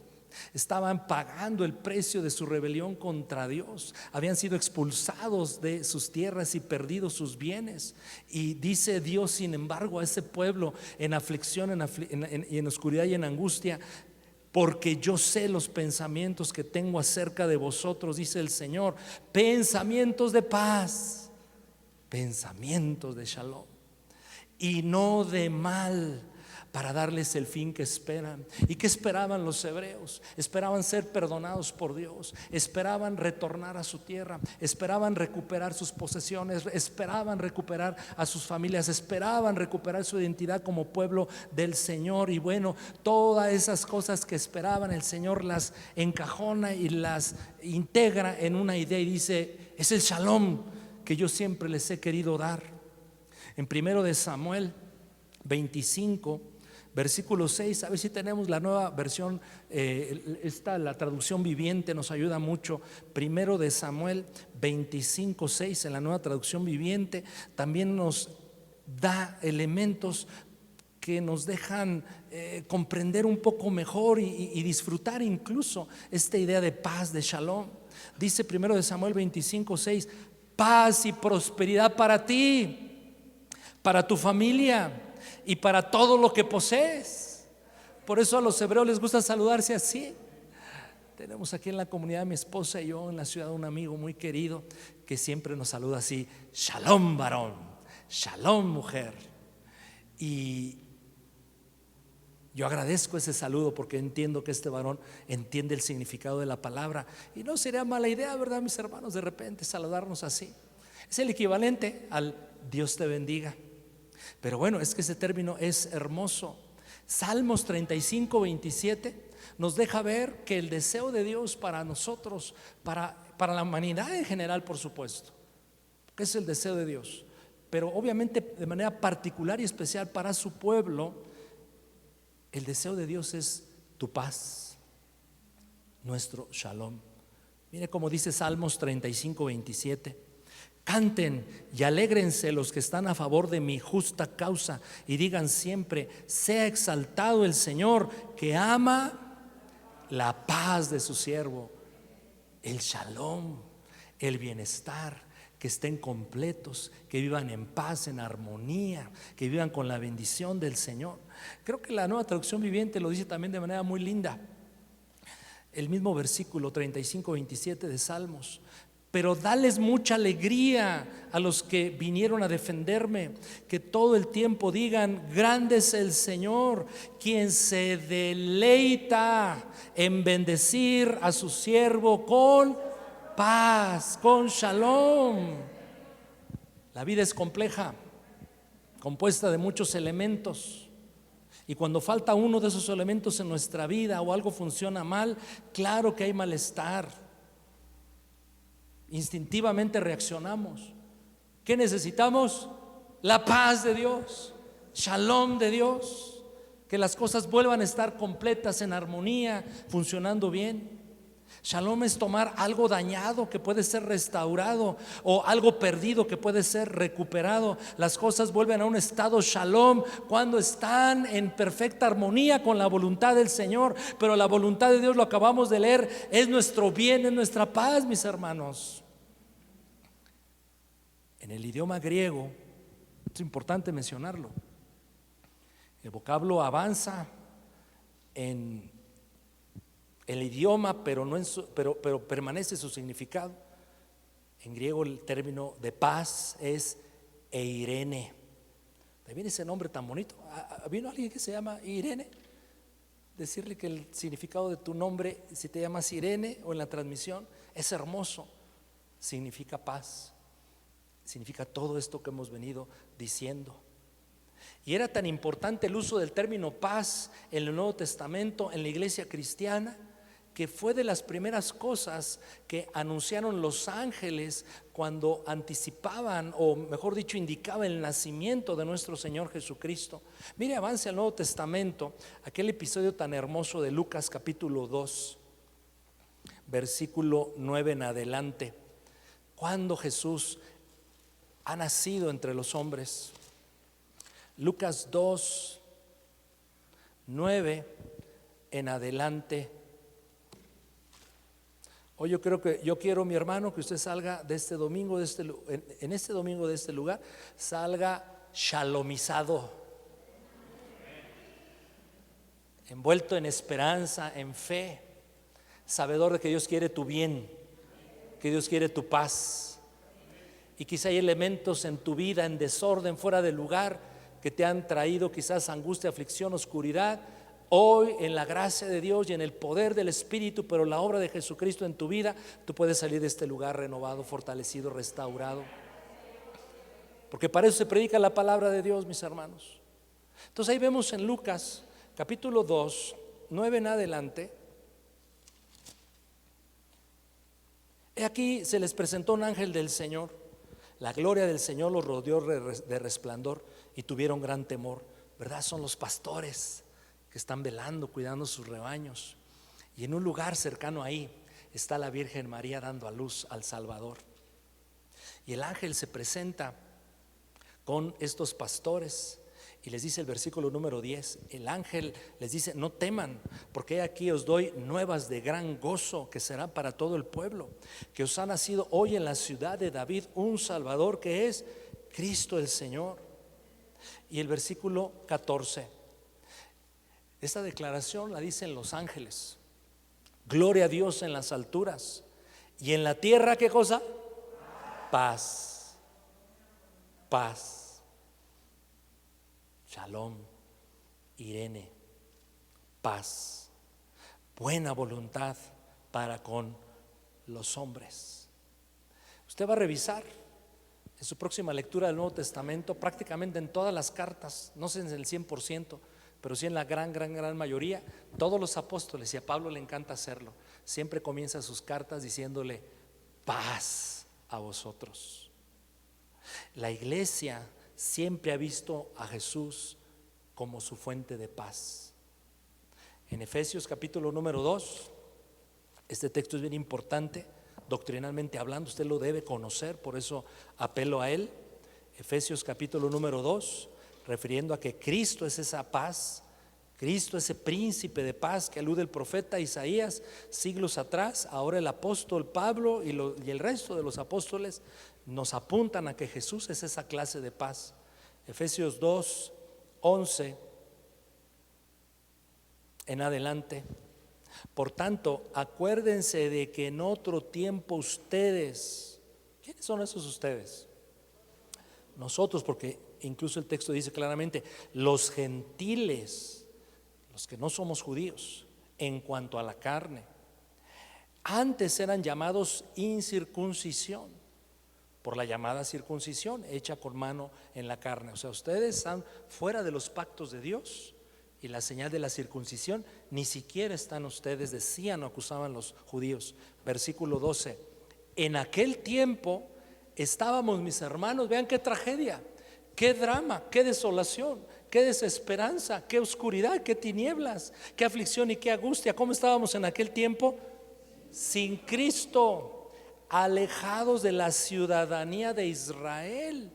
Speaker 1: Estaban pagando el precio de su rebelión contra Dios. Habían sido expulsados de sus tierras y perdido sus bienes. Y dice Dios, sin embargo, a ese pueblo en aflicción, en oscuridad y en angustia: porque yo sé los pensamientos que tengo acerca de vosotros, dice el Señor, pensamientos de paz, pensamientos de shalom, y no de mal, para darles el fin que esperan. ¿Y qué esperaban los hebreos? Esperaban ser perdonados por Dios, esperaban retornar a su tierra, esperaban recuperar sus posesiones, esperaban recuperar a sus familias, esperaban recuperar su identidad como pueblo del Señor. Y bueno, todas esas cosas que esperaban, el Señor las encajona y las integra en una idea y dice: es el shalom que yo siempre les he querido dar. En 1 de Samuel 25, versículo 6, a ver si tenemos la nueva versión, la traducción viviente nos ayuda mucho. 1 de Samuel 25:6 en la nueva traducción viviente también nos da elementos que nos dejan comprender un poco mejor y disfrutar incluso esta idea de paz, de shalom. Dice 1 de Samuel 25:6: paz y prosperidad para ti, para tu familia y para todo lo que posees. Por eso a los hebreos les gusta saludarse así. Tenemos aquí en la comunidad, mi esposa y yo, en la ciudad, un amigo muy querido que siempre nos saluda así: shalom varón, shalom mujer. Y yo agradezco ese saludo porque entiendo que este varón entiende el significado de la palabra. Y no sería mala idea, ¿verdad, mis hermanos? De repente saludarnos así. Es el equivalente al Dios te bendiga. Pero bueno, es que ese término es hermoso. Salmos 35:27 nos deja ver que el deseo de Dios para nosotros, para la humanidad en general, por supuesto, que es el deseo de Dios, pero obviamente de manera particular y especial para su pueblo, el deseo de Dios es tu paz, nuestro shalom. Mire cómo dice Salmos 35:27: canten y alégrense los que están a favor de mi justa causa, y digan siempre: sea exaltado el Señor, que ama la paz de su siervo. El shalom, el bienestar, que estén completos, que vivan en paz, en armonía, que vivan con la bendición del Señor. Creo que la nueva traducción viviente lo dice también de manera muy linda. El mismo versículo 35:27 de Salmos: pero dales mucha alegría a los que vinieron a defenderme, que todo el tiempo digan: grande es el Señor, quien se deleita en bendecir a su siervo con paz, con shalom. La vida es compleja, compuesta de muchos elementos, y cuando falta uno de esos elementos en nuestra vida o algo funciona mal, claro que hay malestar. instintivamente reaccionamos. ¿Qué necesitamos? La paz de Dios, shalom de Dios, que las cosas vuelvan a estar completas, en armonía, funcionando bien. Shalom es tomar algo dañado que puede ser restaurado, o algo perdido que puede ser recuperado. Las cosas vuelven a un estado shalom cuando están en perfecta armonía con la voluntad del Señor. Pero la voluntad de Dios, lo acabamos de leer, es nuestro bien, es nuestra paz, mis hermanos. En el idioma griego, es importante mencionarlo, el vocablo avanza en el idioma, pero permanece su significado. En griego el término de paz es eirene. ¿De viene ese nombre tan bonito? ¿Vino alguien que se llama Irene? Decirle que el significado de tu nombre, si te llamas Irene o en la transmisión, es hermoso. Significa paz. Significa todo esto que hemos venido diciendo. Y era tan importante el uso del término paz en el Nuevo Testamento, en la iglesia cristiana, que fue de las primeras cosas que anunciaron los ángeles cuando anticipaban, o mejor dicho, indicaban el nacimiento de nuestro Señor Jesucristo. Mire, avance al Nuevo Testamento, aquel episodio tan hermoso de Lucas capítulo 2, versículo 9 en adelante, cuando Jesús ha nacido entre los hombres. Lucas 2, 9 en adelante. Hoy yo quiero, mi hermano, que usted salga de este domingo, en este domingo de este lugar, salga shalomizado, envuelto en esperanza, en fe, sabedor de que Dios quiere tu bien, que Dios quiere tu paz. Y quizá hay elementos en tu vida en desorden, fuera de lugar, que te han traído quizás angustia, aflicción, oscuridad. Hoy, en la gracia de Dios y en el poder del Espíritu, pero la obra de Jesucristo en tu vida, tú puedes salir de este lugar renovado, fortalecido, restaurado. Porque para eso se predica la palabra de Dios, mis hermanos. Entonces ahí vemos en Lucas capítulo 2, 9 en adelante. He aquí se les presentó un ángel del Señor. La gloria del Señor los rodeó de resplandor y tuvieron gran temor. ¿Verdad? Son los pastores que están velando, cuidando sus rebaños. Y en un lugar cercano ahí está la Virgen María dando a luz al Salvador. Y el ángel se presenta con estos pastores y les dice el versículo número 10, el ángel les dice: no teman, porque aquí os doy nuevas de gran gozo, que será para todo el pueblo, que os ha nacido hoy en la ciudad de David un Salvador, que es Cristo el Señor. Y el versículo 14, esta declaración la dicen los ángeles: gloria a Dios en las alturas, y en la tierra, ¿qué cosa? Paz, paz. Shalom, Irene, paz, buena voluntad para con los hombres. Usted va a revisar en su próxima lectura del Nuevo Testamento, prácticamente en todas las cartas, no sé en el 100%, pero sí en la gran mayoría, todos los apóstoles, y a Pablo le encanta hacerlo, siempre comienza sus cartas diciéndole: paz a vosotros. La iglesia siempre ha visto a Jesús como su fuente de paz. En Efesios capítulo número 2, este texto es bien importante, doctrinalmente hablando, usted lo debe conocer, por eso apelo a él. Efesios capítulo número 2, refiriendo a que Cristo es esa paz, Cristo ese príncipe de paz que alude el profeta Isaías siglos atrás. Ahora el apóstol Pablo y el resto de los apóstoles nos apuntan a que Jesús es esa clase de paz. Efesios 2, 11 en adelante. Por tanto, acuérdense de que en otro tiempo ustedes, ¿quiénes son esos ustedes? Nosotros, porque incluso el texto dice claramente: los gentiles, los que no somos judíos, en cuanto a la carne, antes eran llamados incircuncisión, por la llamada circuncisión hecha con mano en la carne. O sea, ustedes están fuera de los pactos de Dios, y la señal de la circuncisión ni siquiera están ustedes, decían o acusaban los judíos. Versículo 12: En aquel tiempo estábamos, mis hermanos, vean qué tragedia, qué drama, qué desolación, qué desesperanza, qué oscuridad, qué tinieblas, qué aflicción y qué angustia. ¿Cómo estábamos en aquel tiempo? Sin Cristo, alejados de la ciudadanía de Israel,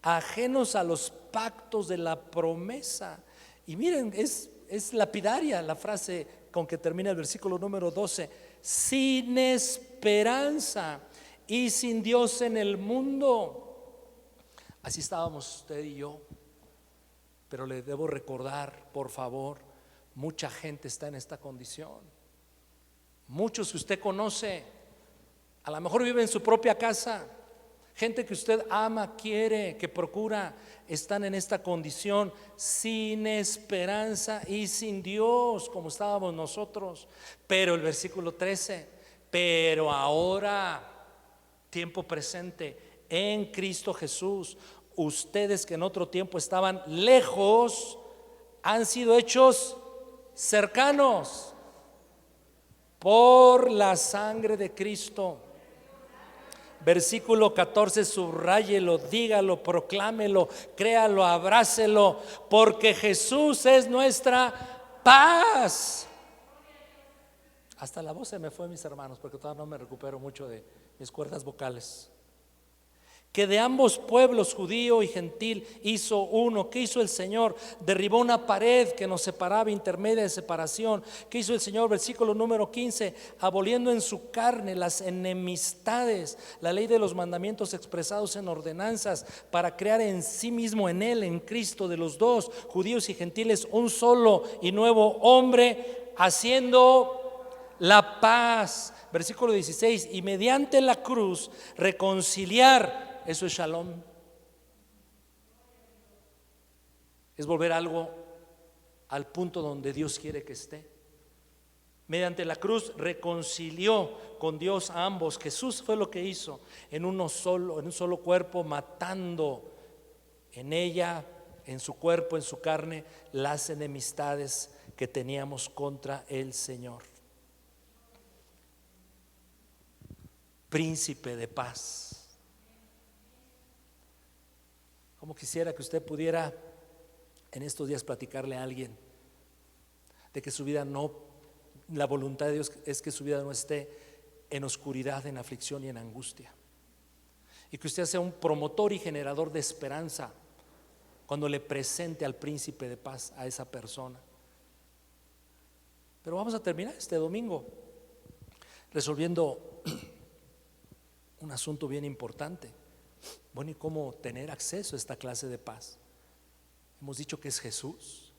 Speaker 1: ajenos a los pactos de la promesa. Y miren, es lapidaria la frase con que termina el versículo número 12: sin esperanza y sin Dios en el mundo. Así estábamos usted y yo. Pero le debo recordar, por favor, mucha gente está en esta condición. Muchos que usted conoce, a lo mejor vive en su propia casa. Gente que usted ama, quiere, que procura, están en esta condición, sin esperanza y sin Dios, como estábamos nosotros. Pero el versículo 13: pero ahora, tiempo presente, en Cristo Jesús, ustedes que en otro tiempo estaban lejos, han sido hechos cercanos por la sangre de Cristo. Versículo 14, subráyelo, dígalo, proclámelo, créalo, abrácelo, porque Jesús es nuestra paz. Hasta la voz se me fue, mis hermanos, porque todavía no me recupero mucho de mis cuerdas vocales. Que de ambos pueblos, judío y gentil, hizo uno. ¿Qué hizo el Señor? Derribó una pared que nos separaba, intermedia de separación. ¿Qué hizo el Señor? Versículo número 15: aboliendo en su carne las enemistades, la ley de los mandamientos expresados en ordenanzas, para crear en sí mismo, en Él, en Cristo, de los dos, judíos y gentiles, un solo y nuevo hombre, haciendo la paz. Versículo 16: y mediante la cruz reconciliar. Eso es shalom. Es volver algo al punto donde Dios quiere que esté. Mediante la cruz reconcilió con Dios a ambos. Jesús fue lo que hizo en un solo cuerpo, matando en ella, en su cuerpo, en su carne, las enemistades que teníamos contra el Señor. Príncipe de paz. Como quisiera que usted pudiera en estos días platicarle a alguien de que su vida no, la voluntad de Dios es que su vida no esté en oscuridad, en aflicción y en angustia, y que usted sea un promotor y generador de esperanza cuando le presente al príncipe de paz a esa persona. Pero vamos a terminar este domingo resolviendo un asunto bien importante. Bueno, ¿y cómo tener acceso a esta clase de paz? Hemos dicho que es Jesús.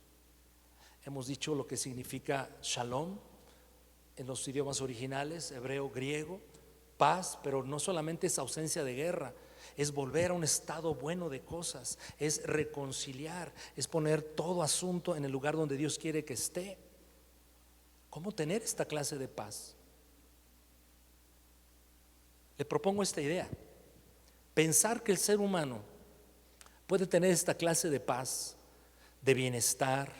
Speaker 1: Hemos dicho lo que significa shalom en los idiomas originales, hebreo, griego, paz, pero no solamente es ausencia de guerra, es volver a un estado bueno de cosas, es reconciliar, es poner todo asunto en el lugar donde Dios quiere que esté. ¿Cómo tener esta clase de paz? Le propongo esta idea: pensar que el ser humano puede tener esta clase de paz, de bienestar,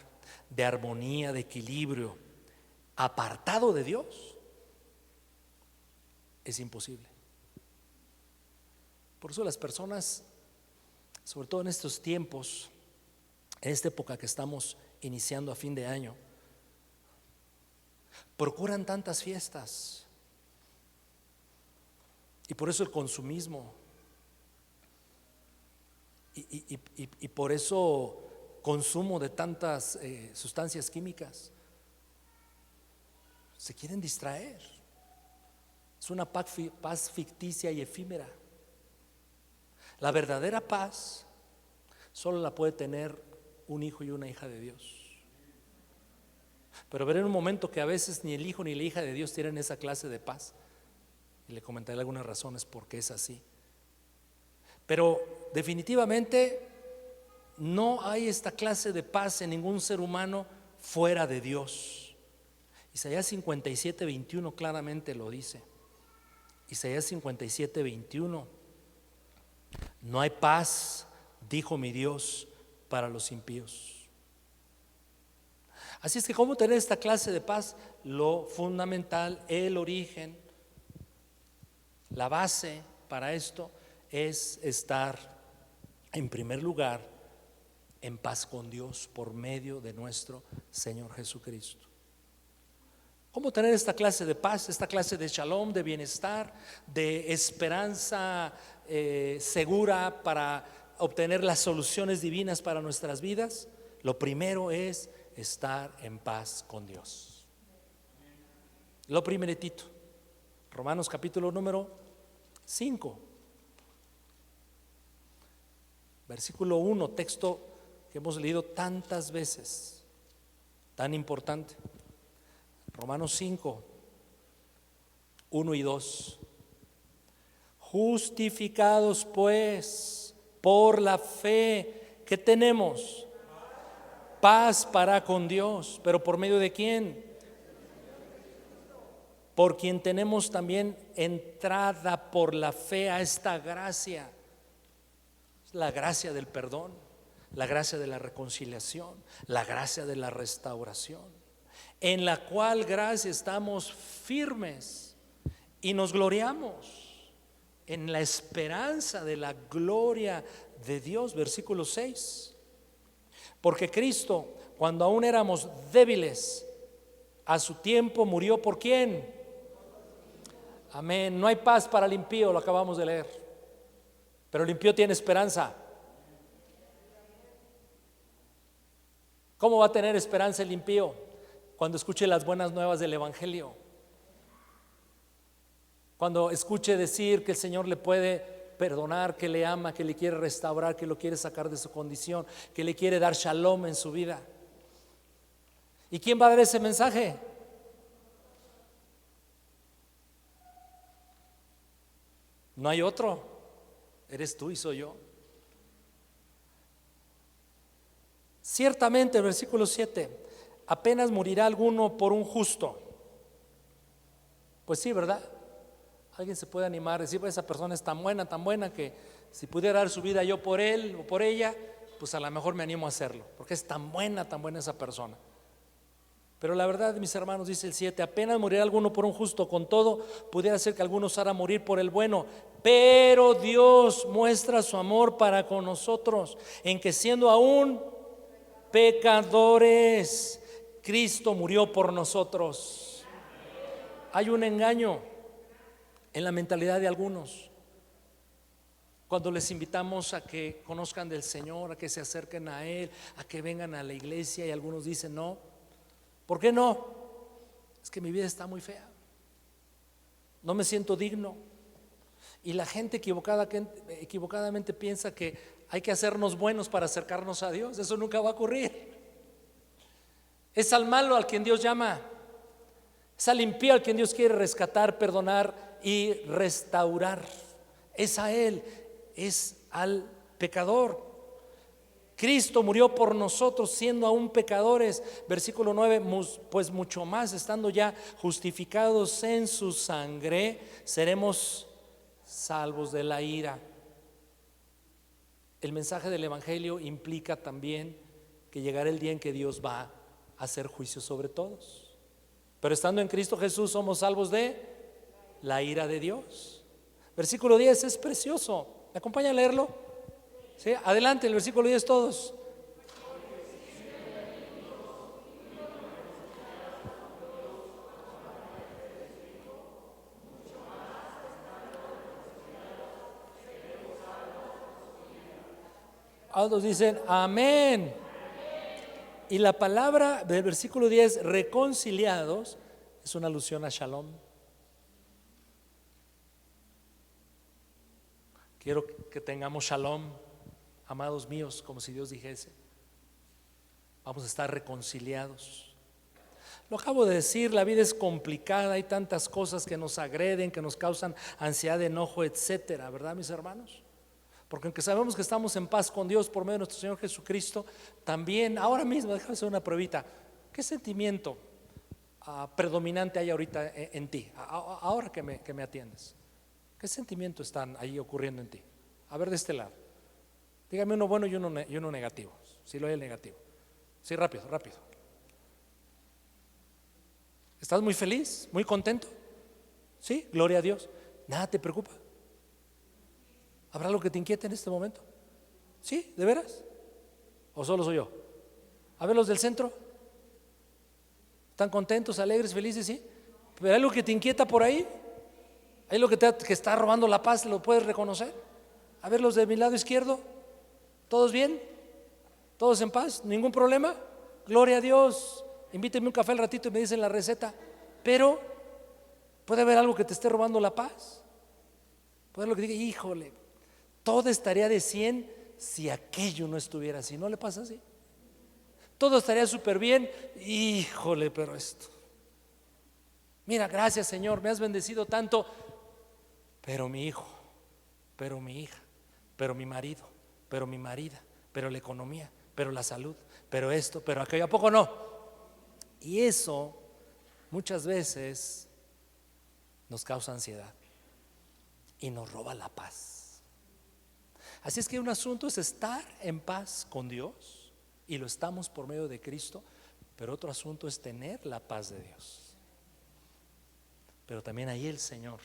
Speaker 1: de armonía, de equilibrio, apartado de Dios, es imposible. Por eso las personas, sobre todo en estos tiempos, en esta época que estamos iniciando a fin de año, procuran tantas fiestas, y por eso el consumismo. Y por eso consumo de tantas sustancias químicas. Se quieren distraer. Es una paz ficticia y efímera. La verdadera paz solo la puede tener un hijo y una hija de Dios. Pero veré en un momento que a veces ni el hijo ni la hija de Dios tienen esa clase de paz, y le comentaré algunas razones por qué es así. Pero definitivamente no hay esta clase de paz en ningún ser humano fuera de Dios. Isaías 57:21 claramente lo dice. Isaías 57:21: no hay paz, dijo mi Dios, para los impíos. Así es que ¿cómo tener esta clase de paz? Lo fundamental, el origen, La base para esto es estar en primer lugar en paz con Dios por medio de nuestro Señor Jesucristo. ¿Cómo tener esta clase de paz, esta clase de shalom, de bienestar, de esperanza segura para obtener las soluciones divinas para nuestras vidas? Lo primero es estar en paz con Dios. Lo primeritito, Romanos capítulo número 5, versículo 1, texto que hemos leído tantas veces, tan importante. Romanos 5, 1 y 2. Justificados pues por la fe que tenemos, paz para con Dios, pero ¿por medio de quién? Por quien tenemos también entrada por la fe a esta gracia, la gracia del perdón, la gracia de la reconciliación, la gracia de la restauración, en la cual gracia estamos firmes y nos gloriamos en la esperanza de la gloria de Dios. Versículo 6. Porque Cristo, cuando aún éramos débiles, a su tiempo murió ¿por quién? Amén. No hay paz para el impío, lo acabamos de leer, pero el impío tiene esperanza. ¿Cómo va a tener esperanza el impío? Cuando escuche las buenas nuevas del Evangelio, cuando escuche decir que el Señor le puede perdonar, que le ama, que le quiere restaurar, que lo quiere sacar de su condición, que le quiere dar shalom en su vida. ¿Y quién va a dar ese mensaje? No hay otro, eres tú y soy yo. Ciertamente, el versículo 7, apenas morirá alguno por un justo. Pues sí, ¿verdad? Alguien se puede animar, decir, pues esa persona es tan buena que si pudiera dar su vida yo por él o por ella, pues a lo mejor me animo a hacerlo, porque es tan buena esa persona. Pero la verdad, mis hermanos, dice el 7, apenas morirá alguno por un justo, con todo pudiera ser que alguno osara morir por el bueno, pero Dios muestra su amor para con nosotros, en que siendo aún pecadores, Cristo murió por nosotros. Hay un engaño en la mentalidad de algunos cuando les invitamos a que conozcan del Señor, a que se acerquen a Él, a que vengan a la iglesia, y algunos dicen no. ¿Por qué no? Es que mi vida está muy fea, no me siento digno. Y la gente equivocadamente piensa que hay que hacernos buenos para acercarnos a Dios. Eso nunca va a ocurrir. Es al malo al quien Dios llama, es al impío al quien Dios quiere rescatar, perdonar y restaurar. Es a Él, es al pecador. Cristo murió por nosotros siendo aún pecadores. Versículo 9, pues mucho más estando ya justificados en su sangre, seremos salvos de la ira. El mensaje del Evangelio implica también que llegará el día en que Dios va a hacer juicio sobre todos. Pero estando en Cristo Jesús somos salvos de la ira de Dios. Versículo 10 es precioso. ¿Me acompaña a leerlo? ¿Sí? Adelante, el versículo 10 todos. Todos dicen amén. Y la palabra del versículo 10, reconciliados, es una alusión a shalom. Quiero que tengamos shalom, amados míos, como si Dios dijese, vamos a estar reconciliados. Lo acabo de decir, la vida es complicada, hay tantas cosas que nos agreden, que nos causan ansiedad, enojo, etcétera, ¿verdad, mis hermanos? Porque aunque sabemos que estamos en paz con Dios por medio de nuestro Señor Jesucristo, también ahora mismo, déjame hacer una pruebita. ¿Qué sentimiento predominante hay ahorita en ti? Ahora que me atiendes, ¿qué sentimientos están ahí ocurriendo en ti? A ver, de este lado, dígame uno bueno y uno negativo, si lo hay el negativo. Sí, rápido. ¿Estás muy feliz? ¿Muy contento? Sí, gloria a Dios. ¿Nada te preocupa? ¿Habrá algo que te inquiete en este momento? ¿Sí? ¿De veras? ¿O solo soy yo? A ver, los del centro, ¿están contentos, alegres, felices? ¿Sí? ¿Pero hay algo que te inquieta por ahí? ¿Hay algo que está robando la paz? ¿Lo puedes reconocer? A ver, los de mi lado izquierdo, ¿todos bien? ¿Todos en paz? ¿Ningún problema? Gloria a Dios. Invíteme un café al ratito y me dicen la receta. Pero puede haber algo que te esté robando la paz. Puede haber algo que diga, híjole, todo estaría de 100 si aquello no estuviera así. ¿No le pasa así? Todo estaría súper bien, híjole, pero esto. Mira, gracias Señor, me has bendecido tanto, pero mi hijo, pero mi hija, pero mi marido, pero mi marida, pero la economía, pero la salud, pero esto, pero aquello, ¿a poco no? Y eso muchas veces nos causa ansiedad y nos roba la paz. Así es que un asunto es estar en paz con Dios, y lo estamos por medio de Cristo, pero otro asunto es tener la paz de Dios. Pero también ahí el Señor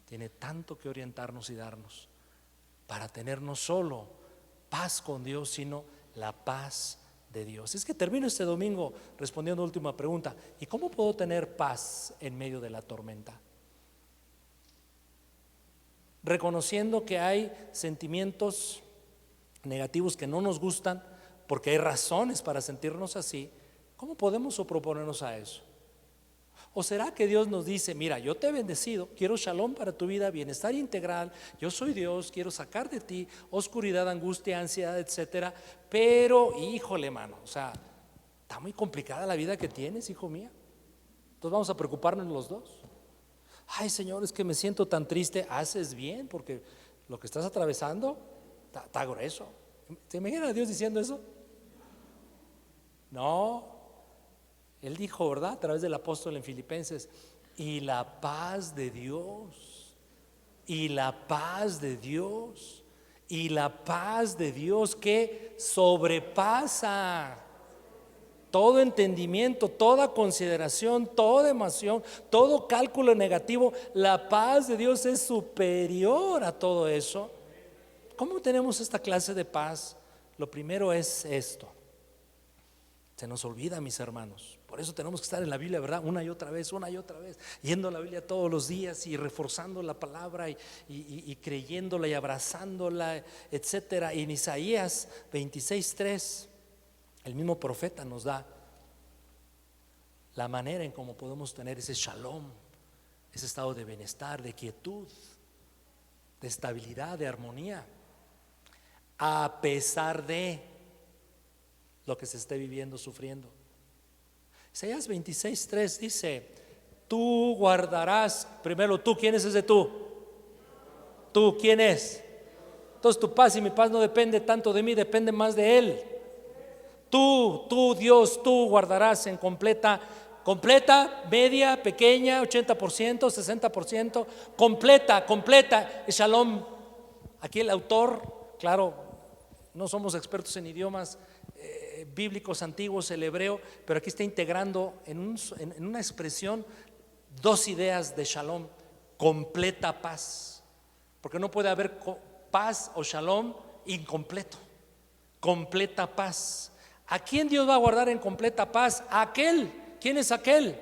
Speaker 1: tiene tanto que orientarnos y darnos para tener no solo paz con Dios, sino la paz de Dios. Es que termino este domingo respondiendo a la última pregunta: ¿y cómo puedo tener paz en medio de la tormenta? Reconociendo que hay sentimientos negativos que no nos gustan, porque hay razones para sentirnos así. ¿Cómo podemos proponernos a eso? ¿O será que Dios nos dice: mira, yo te he bendecido, quiero shalom para tu vida, bienestar integral, yo soy Dios, quiero sacar de ti oscuridad, angustia, ansiedad, etcétera, pero híjole, mano, o sea, está muy complicada la vida que tienes, hijo mío, entonces vamos a preocuparnos los dos? Ay Señor, es que me siento tan triste. Haces bien, porque lo que estás atravesando está grueso. ¿Te imaginas a Dios diciendo eso? No, Él dijo, ¿verdad?, a través del apóstol en Filipenses: y la paz de Dios, y la paz de Dios, y la paz de Dios que sobrepasa todo entendimiento, toda consideración, toda emoción, todo cálculo negativo. La paz de Dios es superior a todo eso. ¿Cómo tenemos esta clase de paz? Lo primero es esto. Se nos olvida, mis hermanos. Por eso tenemos que estar en la Biblia, ¿verdad? Una y otra vez, yendo a la Biblia todos los días y reforzando la palabra y creyéndola y abrazándola, etcétera. En Isaías 26:3, el mismo profeta nos da la manera en cómo podemos tener ese shalom, ese estado de bienestar, de quietud, de estabilidad, de armonía, a pesar de lo que se esté viviendo, sufriendo. Isaías 26:3 dice: tú guardarás. Primero, tú, ¿quién es ese tú? Tú, ¿quién es? Entonces tu paz y mi paz no depende tanto de mí, depende más de Él. Tú Dios, tú guardarás en completa, media, pequeña, 80%, 60%, completa, shalom. Aquí el autor, claro, no somos expertos en idiomas bíblicos antiguos, el hebreo, pero aquí está integrando en una expresión dos ideas de shalom: completa paz, porque no puede haber paz o shalom incompleto. Completa paz. ¿A quién Dios va a guardar en completa paz? A aquel. ¿Quién es aquel?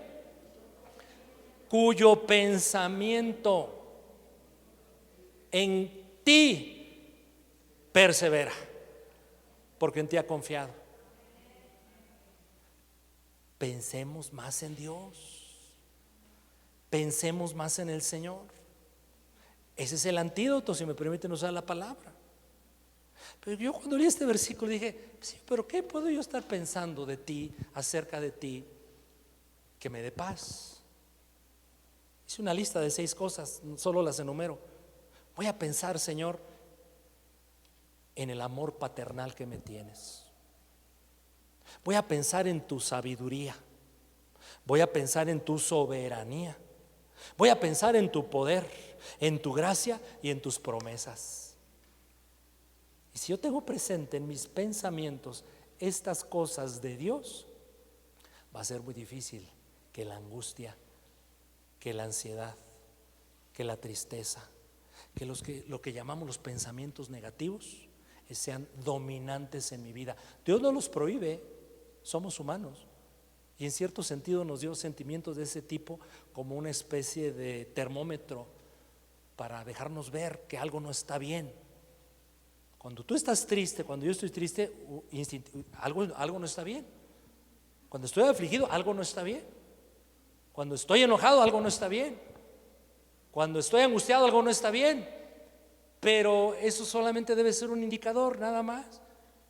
Speaker 1: Cuyo pensamiento en ti persevera, porque en ti ha confiado. Pensemos más en Dios, pensemos más en el Señor. Ese es el antídoto, si me permiten usar la palabra. Pero yo cuando leí este versículo dije: sí, pero ¿qué puedo yo estar pensando de ti, acerca de ti, que me dé paz? Hice una lista de 6 cosas, solo las enumero. Voy a pensar, Señor, en el amor paternal que me tienes. Voy a pensar en tu sabiduría. Voy a pensar en tu soberanía. Voy a pensar en tu poder, en tu gracia y en tus promesas. Y si yo tengo presente en mis pensamientos estas cosas de Dios, va a ser muy difícil que la angustia, que la ansiedad, que la tristeza, que lo que llamamos los pensamientos negativos sean dominantes en mi vida. Dios no los prohíbe, somos humanos, y en cierto sentido nos dio sentimientos de ese tipo como una especie de termómetro para dejarnos ver que algo no está bien. Cuando tú estás triste, cuando yo estoy triste, algo no está bien. Cuando estoy afligido, algo no está bien. Cuando estoy enojado, algo no está bien. Cuando estoy angustiado, algo no está bien. Pero eso solamente debe ser un indicador, nada más,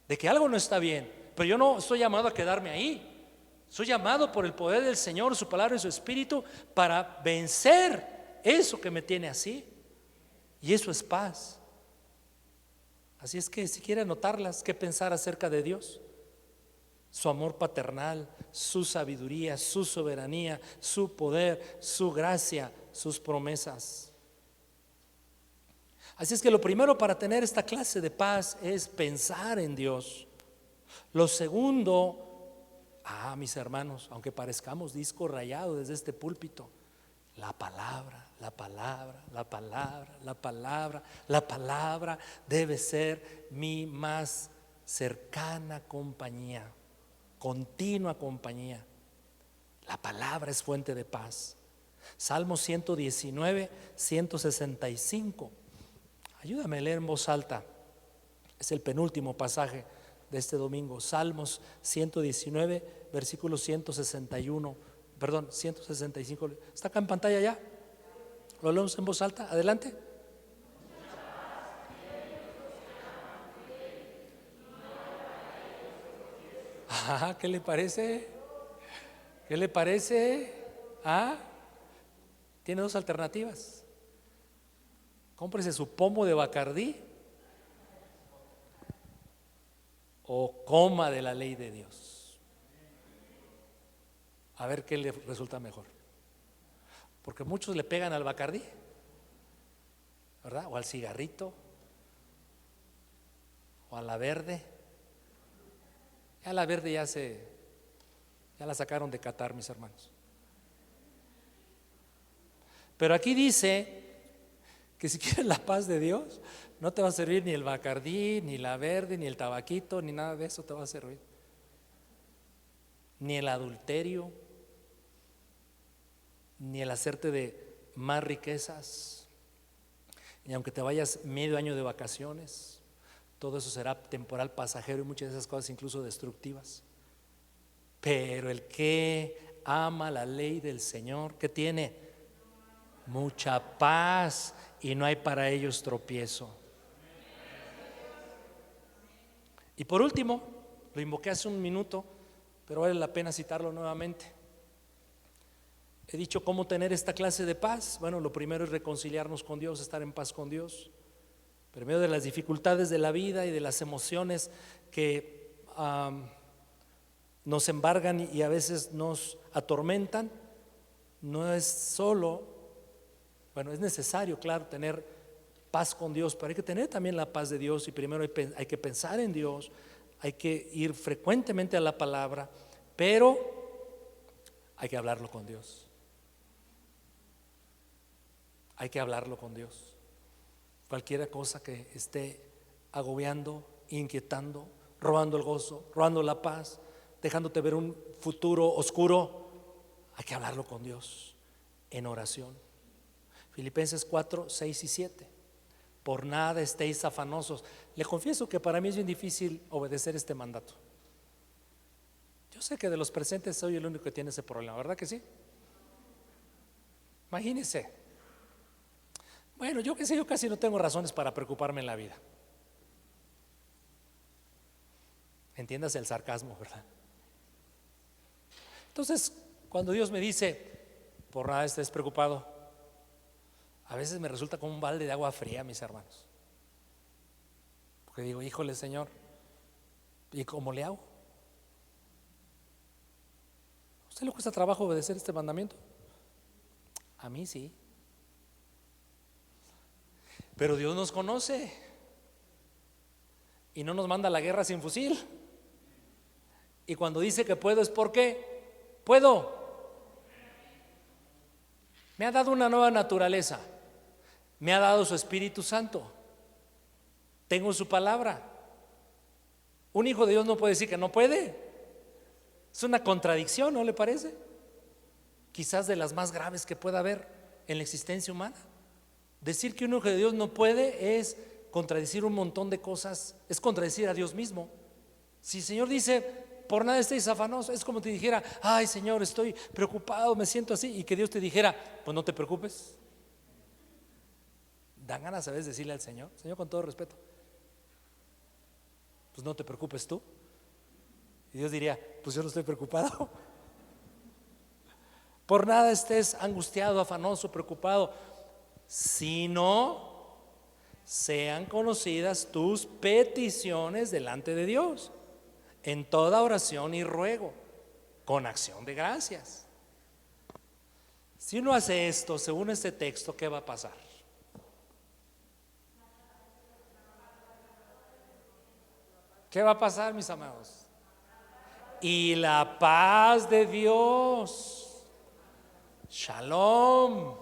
Speaker 1: de que algo no está bien. Pero yo no estoy llamado a quedarme ahí. Soy llamado por el poder del Señor, su palabra y su Espíritu, para vencer eso que me tiene así. Y eso es paz. Así es que si quiere anotarlas, ¿qué pensar acerca de Dios? Su amor paternal, su sabiduría, su soberanía, su poder, su gracia, sus promesas. Así es que lo primero para tener esta clase de paz es pensar en Dios. Lo segundo, mis hermanos, aunque parezcamos disco rayado desde este púlpito, la palabra, la palabra, la palabra, la palabra, la palabra debe ser mi más cercana compañía, continua compañía. La palabra es fuente de paz. Salmo 119, 165. Ayúdame a leer en voz alta. Es el penúltimo pasaje de este domingo. Salmos 119, versículo 161. Perdón, 165. ¿Está acá en pantalla ya? ¿Lo leemos en voz alta? Adelante. ¿Qué le parece? ¿Qué le parece? Tiene dos alternativas. Cómprese su pomo de Bacardí o coma de la ley de Dios. A ver qué le resulta mejor. Porque muchos le pegan al Bacardí, ¿verdad? O al cigarrito, o a la verde. Ya la verde ya la sacaron de Qatar, mis hermanos. Pero aquí dice que si quieres la paz de Dios, no te va a servir ni el Bacardí, ni la verde, ni el tabaquito, ni nada de eso te va a servir. Ni el adulterio, ni el hacerte de más riquezas, y aunque te vayas medio año de vacaciones, todo eso será temporal, pasajero, y muchas de esas cosas incluso destructivas. Pero el que ama la ley del Señor, ¿qué tiene? Mucha paz, y no hay para ellos tropiezo. Y por último, lo invoqué hace un minuto, pero vale la pena citarlo nuevamente. He dicho cómo tener esta clase de paz. Bueno, lo primero es reconciliarnos con Dios, estar en paz con Dios. Pero en medio de las dificultades de la vida y de las emociones que nos embargan y a veces nos atormentan, no es solo, bueno, es necesario, claro, tener paz con Dios, pero hay que tener también la paz de Dios. Y primero hay que pensar en Dios, hay que ir frecuentemente a la palabra, pero hay que hablarlo con Dios. Hay que hablarlo con Dios. Cualquier cosa que esté agobiando, inquietando, robando el gozo, robando la paz, dejándote ver un futuro oscuro, hay que hablarlo con Dios en oración. Filipenses 4, 6 y 7. Por nada estéis afanosos. Le confieso que para mí es bien difícil obedecer este mandato. Yo sé que de los presentes soy el único que tiene ese problema, ¿verdad que sí? Imagínense. Bueno, yo qué sé, yo casi no tengo razones para preocuparme en la vida. Entiéndase el sarcasmo, ¿verdad? Entonces, cuando Dios me dice, por nada estés preocupado, a veces me resulta como un balde de agua fría, mis hermanos. Porque digo, híjole, Señor, ¿y cómo le hago? ¿A usted le cuesta trabajo obedecer este mandamiento? A mí sí. Pero Dios nos conoce y no nos manda a la guerra sin fusil. Y cuando dice que puedo es porque puedo. Me ha dado una nueva naturaleza. Me ha dado su Espíritu Santo. Tengo su palabra. Un hijo de Dios no puede decir que no puede. Es una contradicción, ¿no le parece? Quizás de las más graves que pueda haber en la existencia humana. Decir que un hijo de Dios no puede es contradecir un montón de cosas, es contradecir a Dios mismo. Si el Señor dice, por nada estéis afanosos, es como te dijera, ay Señor, estoy preocupado, me siento así, y que Dios te dijera, pues no te preocupes. Dan ganas a veces de decirle al Señor, Señor, con todo respeto, pues no te preocupes tú. Y Dios diría, pues yo no estoy preocupado. Por nada estés angustiado, afanoso, preocupado, sino sean conocidas tus peticiones delante de Dios en toda oración y ruego con acción de gracias. Si uno hace esto según este texto, ¿qué va a pasar? ¿Qué va a pasar, mis amados? Y la paz de Dios, Shalom,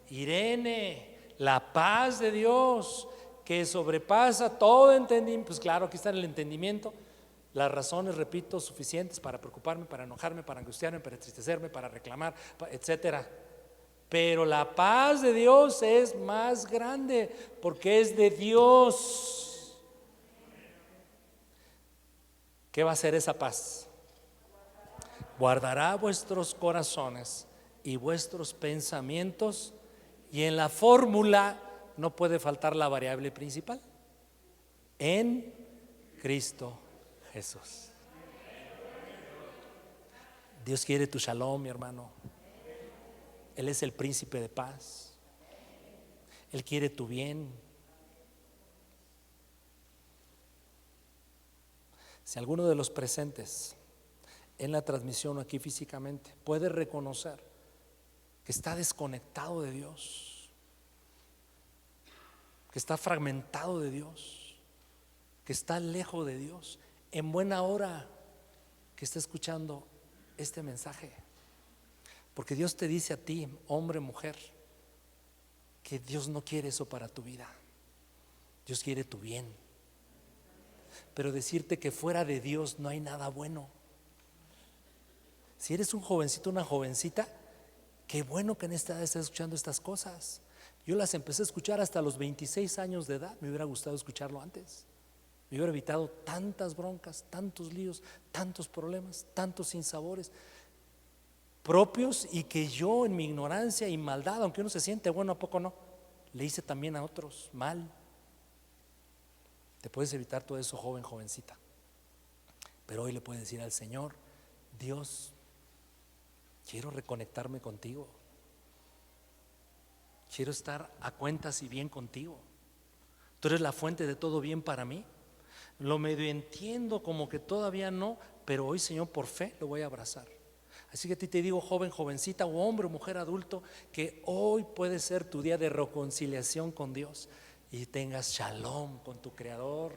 Speaker 1: Irene, la paz de Dios que sobrepasa todo entendimiento. Pues claro, aquí está el entendimiento, las razones, repito, suficientes para preocuparme, para enojarme, para angustiarme, para entristecerme, para reclamar, etcétera. Pero la paz de Dios es más grande porque es de Dios. ¿Qué va a hacer esa paz? Guardará vuestros corazones y vuestros pensamientos, y en la fórmula no puede faltar la variable principal: en Cristo Jesús. Dios quiere tu shalom, mi hermano. Él es el príncipe de paz. Él quiere tu bien. Si alguno de los presentes en la transmisión o aquí físicamente puede reconocer que está desconectado de Dios, que está fragmentado de Dios, que está lejos de Dios, en buena hora que está escuchando este mensaje, porque Dios te dice a ti, hombre, mujer, que Dios no quiere eso para tu vida. Dios quiere tu bien, pero decirte que fuera de Dios no hay nada bueno. Si eres un jovencito, una jovencita, qué bueno que en esta edad estés escuchando estas cosas. Yo las empecé a escuchar hasta los 26 años de edad. Me hubiera gustado escucharlo antes. Me hubiera evitado tantas broncas, tantos líos, tantos problemas, tantos sinsabores propios, y que yo en mi ignorancia y maldad, aunque uno se siente bueno, ¿a poco no?, le hice también a otros mal. Te puedes evitar todo eso, joven, jovencita. Pero hoy le puedes decir al Señor, Dios, quiero reconectarme contigo. Quiero estar a cuentas y bien contigo. Tú eres la fuente de todo bien para mí. Lo medio entiendo, como que todavía no, pero hoy, Señor, por fe lo voy a abrazar. Así que a ti te digo, joven, jovencita, o hombre o mujer adulto, que hoy puede ser tu día de reconciliación con Dios y tengas shalom con tu Creador.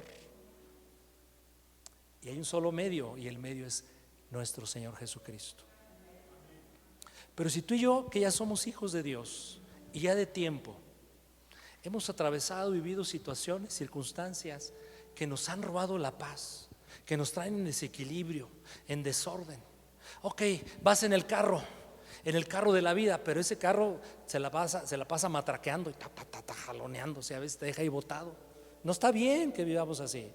Speaker 1: Y hay un solo medio, y el medio es nuestro Señor Jesucristo. Pero si tú y yo, que ya somos hijos de Dios y ya de tiempo, hemos atravesado, vivido situaciones, circunstancias que nos han robado la paz, que nos traen en desequilibrio, en desorden. Ok, vas en el carro de la vida, pero ese carro se la pasa matraqueando y jaloneándose, a veces te deja ahí botado. No está bien que vivamos así.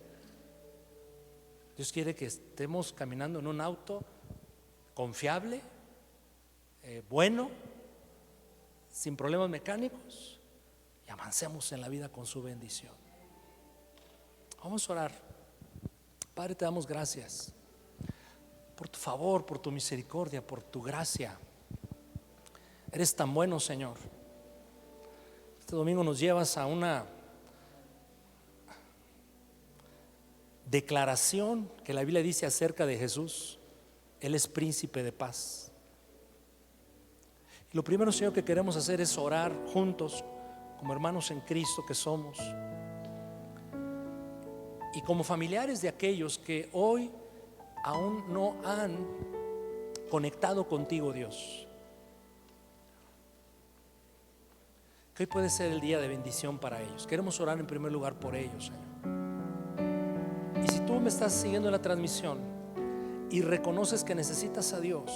Speaker 1: Dios quiere que estemos caminando en un auto confiable, bueno, sin problemas mecánicos, y avancemos en la vida con su bendición. Vamos a orar. Padre, te damos gracias por tu favor, por tu misericordia, por tu gracia. Eres tan bueno, Señor. Este domingo nos llevas a una declaración que la Biblia dice acerca de Jesús. Él es príncipe de paz. Y lo primero, Señor, que queremos hacer es orar juntos como hermanos en Cristo que somos, y como familiares de aquellos que hoy aún no han conectado contigo, Dios. que hoy puede ser el día de bendición para ellos. Queremos orar en primer lugar por ellos, Señor. Y si tú me estás siguiendo en la transmisión y reconoces que necesitas a Dios,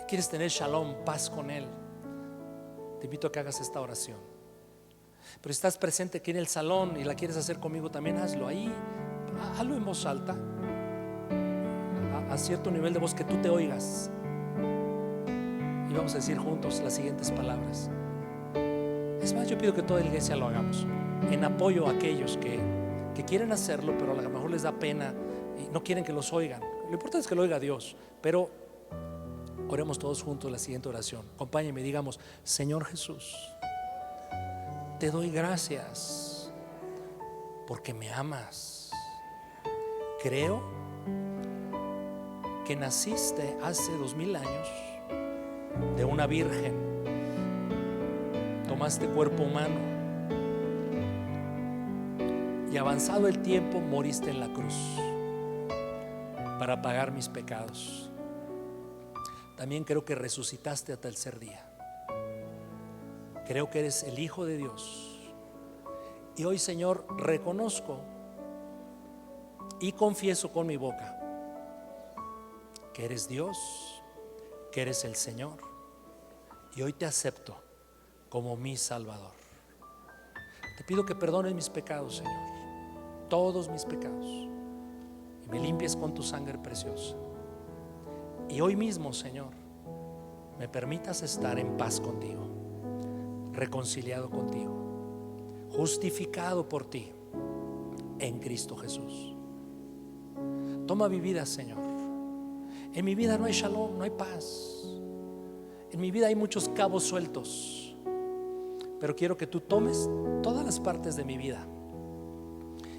Speaker 1: quieres tener shalom, paz con Él, te invito a que hagas esta oración. Pero si estás presente aquí en el salón y la quieres hacer conmigo también, hazlo ahí, hazlo en voz alta, a cierto nivel de voz que tú te oigas, y vamos a decir juntos las siguientes palabras. Es más, yo pido que toda la iglesia lo hagamos en apoyo a aquellos que quieren hacerlo, pero a lo mejor les da pena y no quieren que los oigan. Lo importante es que lo oiga Dios. Pero oremos todos juntos la siguiente oración. Acompáñenme y digamos: Señor Jesús, te doy gracias porque me amas. Creo que naciste hace 2000 años de una virgen. Tomaste cuerpo humano y avanzado el tiempo moriste en la cruz para pagar mis pecados. También creo que resucitaste hasta el tercer día. Creo que eres el Hijo de Dios. Y hoy, Señor, reconozco y confieso con mi boca que eres Dios, que eres el Señor. Y hoy te acepto como mi Salvador. Te pido que perdones mis pecados, Señor, todos mis pecados, y me limpies con tu sangre preciosa. Y hoy mismo, Señor, me permitas estar en paz contigo, reconciliado contigo, justificado por ti en Cristo Jesús. Toma mi vida, Señor. En mi vida no hay shalom, no hay paz. En mi vida hay muchos cabos sueltos, pero quiero que tú tomes todas las partes de mi vida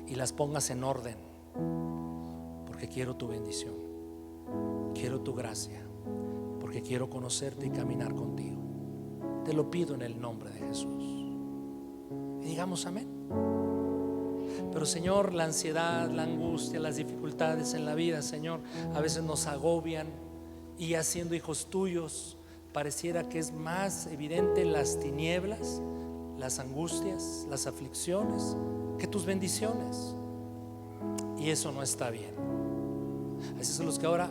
Speaker 1: y las pongas en orden, porque quiero tu bendición, quiero tu gracia, porque quiero conocerte y caminar contigo. Te lo pido en el nombre de Jesús. Y digamos amén. Pero, Señor, la ansiedad, la angustia, las dificultades en la vida, Señor, a veces nos agobian, y ya siendo hijos tuyos pareciera que es más evidente las tinieblas, las angustias, las aflicciones, que tus bendiciones. Y eso no está bien. Así son los que ahora,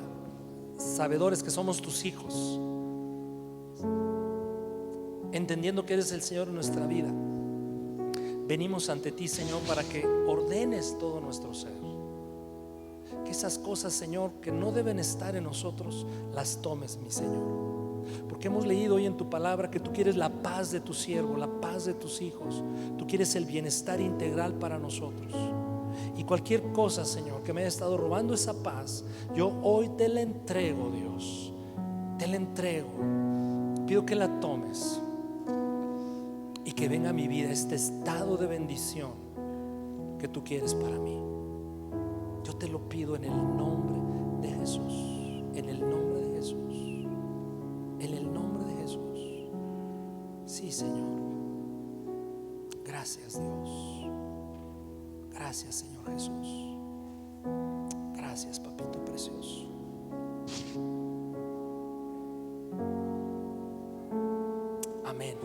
Speaker 1: sabedores que somos tus hijos, entendiendo que eres el Señor en nuestra vida, venimos ante ti, Señor, para que ordenes todo nuestro ser. Que esas cosas, Señor, que no deben estar en nosotros, las tomes, mi Señor. Porque hemos leído hoy en tu palabra que tú quieres la paz de tu siervo, la paz de tus hijos. Tú quieres el bienestar integral para nosotros. Y cualquier cosa, Señor, que me haya estado robando esa paz, yo hoy te la entrego, Dios. Te la entrego. Pido que la tomes y que venga a mi vida este estado de bendición que tú quieres para mí. Yo te lo pido en el nombre de Jesús. En el nombre de Jesús. En el nombre de Jesús. Sí, Señor. Gracias, Dios. Gracias, Señor Jesús. Gracias, papito precioso. Amén.